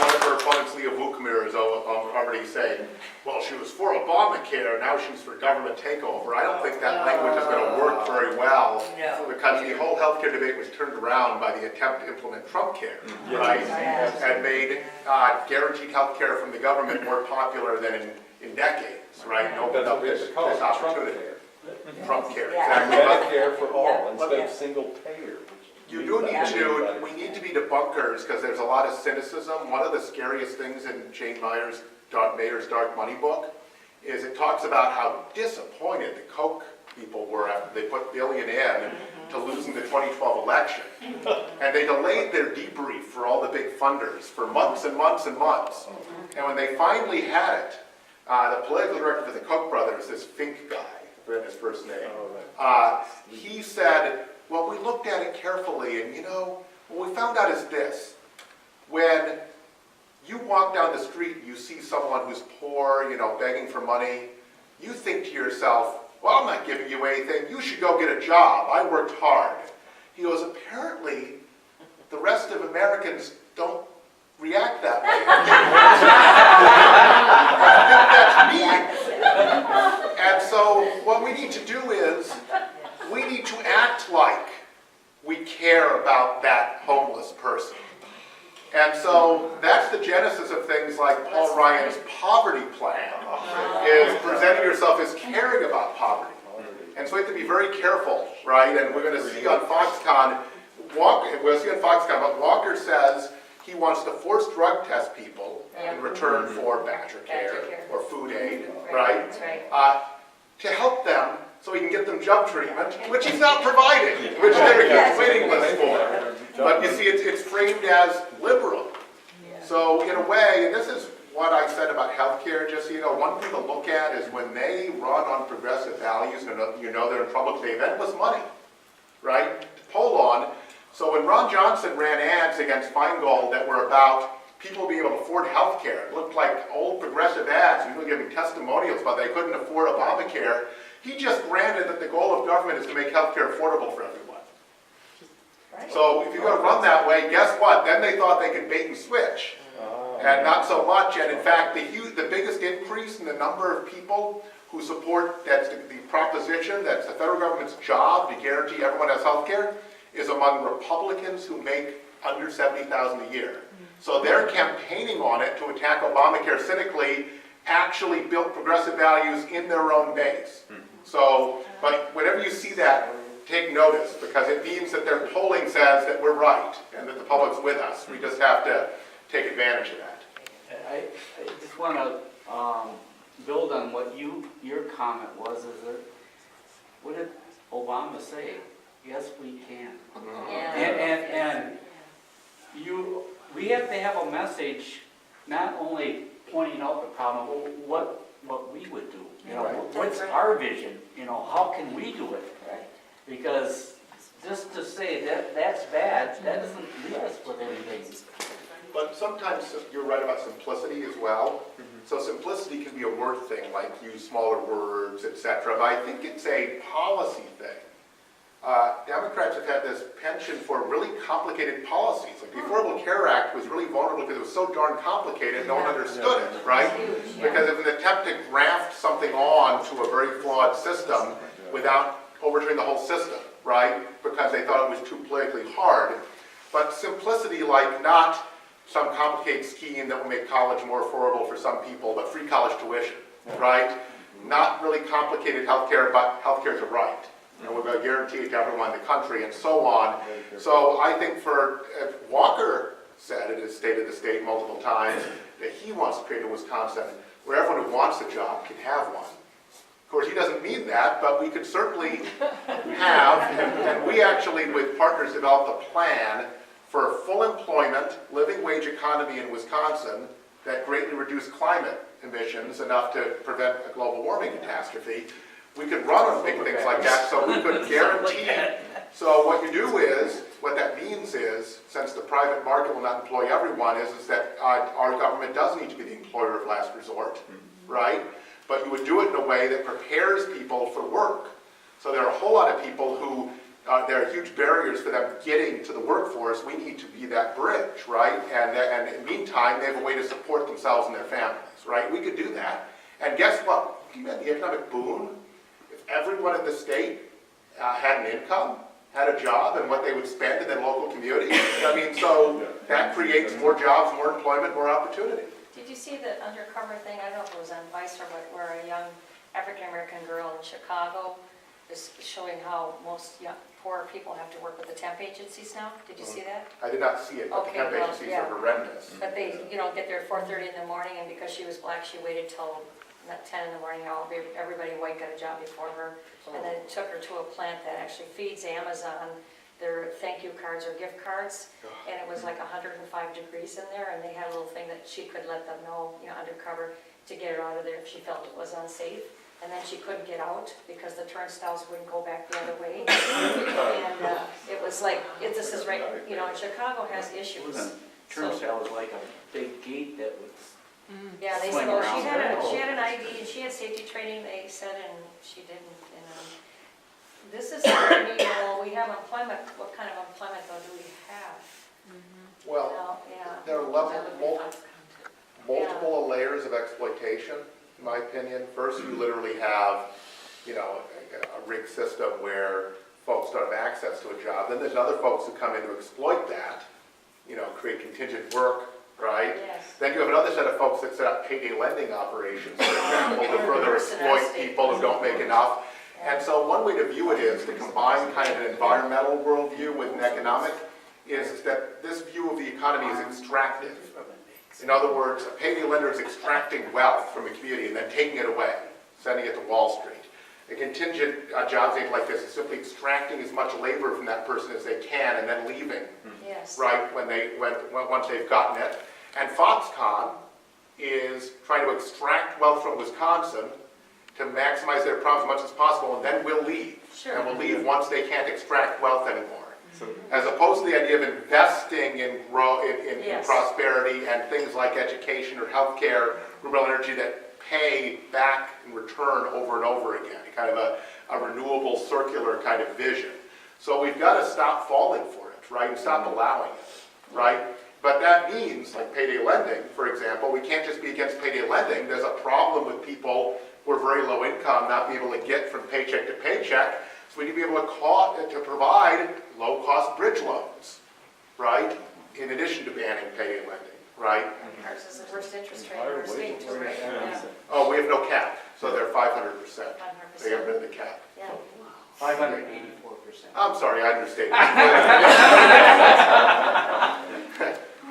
One of her opponents, Leah Vukamir, is already saying, well, she was for Obamacare, now she's for government takeover. I don't think that language is going to work very well, because the whole healthcare debate was turned around by the attempt to implement Trump care, right? And made guaranteed healthcare from the government more popular than in decades, right? No, this opportunity. Trump care, exactly. Medicare for all instead of single payer. We need to be debunkers, because there's a lot of cynicism. One of the scariest things in Jane Mayer's Dark Money book is it talks about how disappointed the Koch people were after they put billion in to losing the 2012 election. And they delayed their debrief for all the big funders for months and months and months. And when they finally had it, the political director for the Koch brothers, this Fink guy, I forget his first name, he said, well, we looked at it carefully, and you know, what we found out is this. When you walk down the street and you see someone who's poor, you know, begging for money, you think to yourself, well, I'm not giving you anything, you should go get a job, I worked hard. He goes, apparently, the rest of Americans don't react that way. I think that's mean. And so what we need to do is, we need to act like we care about that homeless person. And so that's the genesis of things like Paul Ryan's poverty plan, is presenting yourself as caring about poverty. And so we have to be very careful, right? And we're going to see on FoxConn, but Walker says he wants to force drug test people in return for Badger Care or food aid, right? To help them so he can get them job treatment, which he's not providing, which they're waiting list for. But you see, it's framed as liberal. So in a way, and this is what I said about healthcare, just so you know, one thing to look at is when they run on progressive values, you know they're in trouble because they have endless money, right, to poll on. So when Ron Johnson ran ads against Feingold that were about people being able to afford healthcare, it looked like old progressive ads, people giving testimonials about they couldn't afford Obamacare. He just granted that the goal of government is to make healthcare affordable for everyone. So if you're going to run that way, guess what? Then they thought they could bait and switch. And not so much, and in fact, the biggest increase in the number of people who support that's the proposition that's the federal government's job to guarantee everyone has health care is among Republicans who make under $70,000 a year. So they're campaigning on it to attack Obamacare cynically, actually built progressive values in their own base. So, but whenever you see that, take notice, because it means that their polling says that we're right and that the public's with us. We just have to take advantage of that. I just want to build on what your comment was. What did Obama say? Yes, we can. And we have to have a message, not only pointing out the problem, but what we would do. You know, what's our vision? You know, how can we do it? Because just to say that's bad, that doesn't leave us with anything. But sometimes you're right about simplicity as well. So simplicity can be a word thing, like use smaller words, etc. But I think it's a policy thing. Democrats have had this penchant for really complicated policies. Like the Affordable Care Act was really vulnerable because it was so darn complicated, no one understood it, right? Because it was an attempt to graft something on to a very flawed system without overturning the whole system, right? Because they thought it was too politically hard. But simplicity, like not some complicated scheme that will make college more affordable for some people, but free college tuition, right? Not really complicated healthcare, but healthcare is a right. And we're going to guarantee it to everyone in the country and so on. So I think Walker said, it has stated the state multiple times, that he wants to create a Wisconsin where everyone who wants a job can have one. Of course, he doesn't mean that, but we could certainly have, and we actually with partners developed a plan for full employment, living wage economy in Wisconsin that greatly reduced climate emissions enough to prevent a global warming catastrophe. We could run on big things like that, so we could guarantee. So what you do is, what that means is, since the private market will not employ everyone, is that our government does need to be the employer of last resort, right? But you would do it in a way that prepares people for work. So there are a whole lot of people who, there are huge barriers for them getting to the workforce. We need to be that bridge, right? And in the meantime, they have a way to support themselves and their families, right? We could do that. And guess what? Can you imagine the economic boon? If everyone in the state had an income, had a job, and what they would spend in their local community. I mean, so that creates more jobs, more employment, more opportunity. Did you see the undercover thing? I don't know if it was on Vice or what, where a young African-American girl in Chicago is showing how most poor people have to work with the temp agencies now. Did you see that? I did not see it, but the temp agencies are horrendous. But they, get there at 4:30 in the morning, and because she was black, she waited till 10 in the morning. Everybody white got a job before her, and then took her to a plant that actually feeds Amazon their thank you cards or gift cards, and it was like 105 degrees in there, and they had a little thing that she could let them know, undercover, to get her out of there if she felt it was unsafe. And then she couldn't get out because the turnstiles wouldn't go back the other way. And it was like, this is right, and Chicago has issues. Turnstile was like a big gate that was. Yeah, they said, well, she had an ID and she had safety training, they said, and she didn't. And this is, we have employment. What kind of employment though do we have? Well, there are multiple layers of exploitation, in my opinion. First, you literally have, a rigged system where folks don't have access to a job. Then there's other folks who come in to exploit that, create contingent work, right? Yes. Then you have another set of folks that set up payday lending operations, for example, to further exploit people who don't make enough. And so one way to view it is to combine kind of an environmental worldview with an economic, is that this view of the economy is extractive. In other words, a payday lender is extracting wealth from a community and then taking it away, sending it to Wall Street. A contingent jobs aid like this is simply extracting as much labor from that person as they can and then leaving, right, once they've gotten it. And FoxConn is trying to extract wealth from Wisconsin to maximize their profits as much as possible, and then we'll leave. Sure. And we'll leave once they can't extract wealth anymore. As opposed to the idea of investing in prosperity and things like education or healthcare, renewable energy that pay back in return over and over again, kind of a renewable circular kind of vision. So we've got to stop falling for it, right, and stop allowing it, right? But that means, like payday lending, for example, we can't just be against payday lending. There's a problem with people who are very low income not being able to get from paycheck to paycheck. So we need to be able to provide low-cost bridge loans, right? In addition to banning payday lending, right? Ours is the worst interest rate in our state too, right? Yeah. Oh, we have no cap, so they're 500%. 500%. They got rid of the cap. Yeah. 584%. I'm sorry, I understated.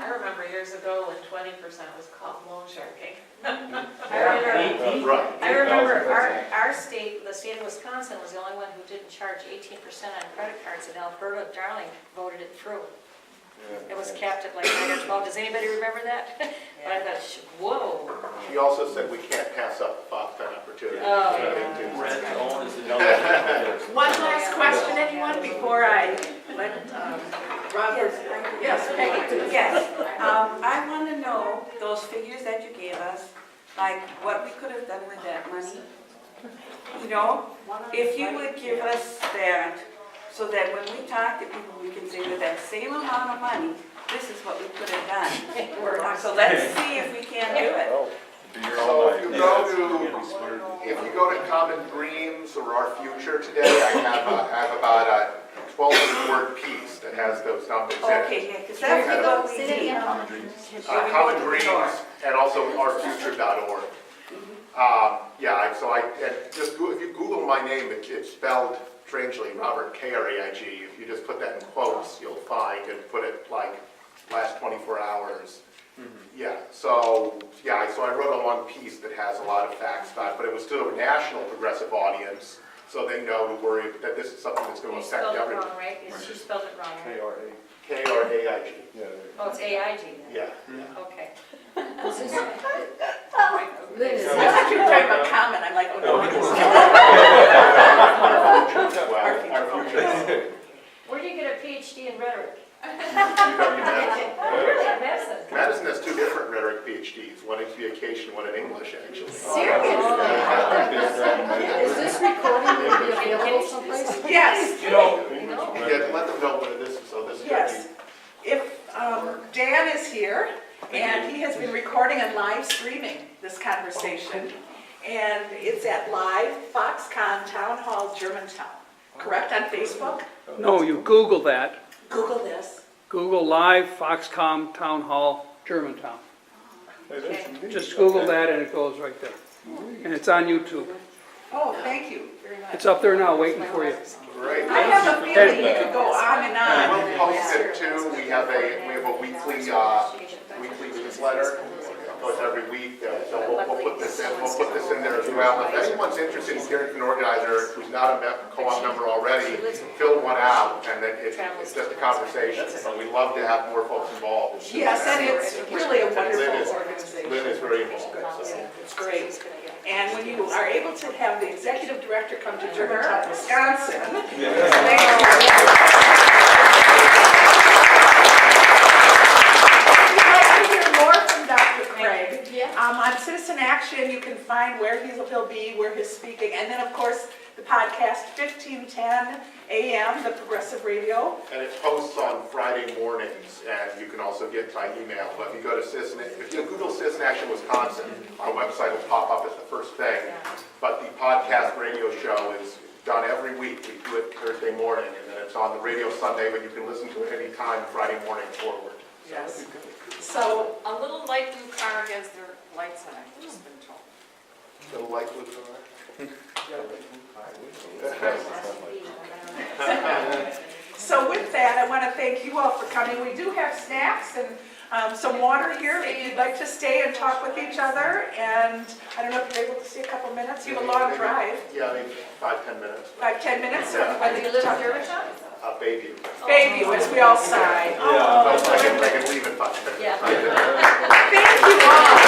I remember years ago when 20% was called loan sharking. Right. I remember our state, the state of Wisconsin, was the only one who didn't charge 18% on credit cards, and Alberta, Darling, voted it through. It was capped at like 9 or 12. Does anybody remember that? But I thought, whoa. She also said we can't pass up the FoxConn opportunity. Oh, Rent to own is another. One last question, anyone, before I let Robert? Yes, Peggy. Yes, I want to know those figures that you gave us, like what we could have done with that money. You know, if you would give us that, so that when we talk to people, we can say with that same amount of money, this is what we could have done. So let's see if we can do it. So if you go to Common Dreams or Our Future today, I have about a 12-word piece that has those numbers in it. Okay, yeah, because that's what we need. Common Dreams and also ourfuture.org. If you Google my name, it's spelled strangely, Robert Kraig. If you just put that in quotes, you'll find and put it like last 24 hours. So I wrote a long piece that has a lot of facts about it, but it was to a national progressive audience, so they know to worry that this is something that's going to You affect spelled it everyone. wrong, right? She spelled it wrong, right? K-R-A-I-G. Oh, it's AIG then? Yeah. Okay. I thought you were talking about common, I'm like, oh no. Our future. Where do you get a PhD in rhetoric? UW-Madison. Medicine. Madison has two different rhetoric PhDs, one in communication, one in English, actually. Seriously? Is this recording going to be available someplace? Yes. Yeah, let them know what it is, so this is going to Yes. If Dan is here, and he has been recording and live streaming this conversation, and it's at live FoxConn Town Hall, Germantown, correct, on Facebook? No, you Google that. Google this. Google Live FoxConn Town Hall, Germantown. Just Google that and it goes right there. And it's on YouTube. Oh, thank you very much. It's up there now waiting for you. Great. I have a feeling you could go on and on. We'll post it too. We have a weekly newsletter. It goes every week. So we'll put this in. We'll put this in there as well. If anyone's interested in hearing from an organizer who's not a co-op member already, fill one out, and then it's just a conversation. So we love to have more folks involved. Yes, and it's really a wonderful organization. Lynn is very involved. So. It's great. And when you are able to have the executive director come to Germantown, Wisconsin, on Citizen Action, you can find where he'll be, where he's speaking, and then, of course, the podcast, 1510 AM, the Progressive Radio. And it posts on Friday mornings, and you can also get by email. But if you go to if you Google Citizen Action Wisconsin, our website will pop up as the first thing. But the podcast radio show is done every week. We do it Thursday morning, and then it's on the radio Sunday, but you can listen to it anytime Friday morning forward. Yes. So A little light blue car has their lights on, I've just been told. Little light blue car. So with that, I want to thank you all for coming. We do have snacks and some water here if you'd like to stay and talk with each other. And I don't know if you're able to stay a couple minutes. You have a long drive. Yeah, maybe 5-10 minutes. 5-10 minutes. Where do you live in Germantown? Baby. Baby, as we all sigh. I can leave in 5 minutes. Yeah. Thank you all.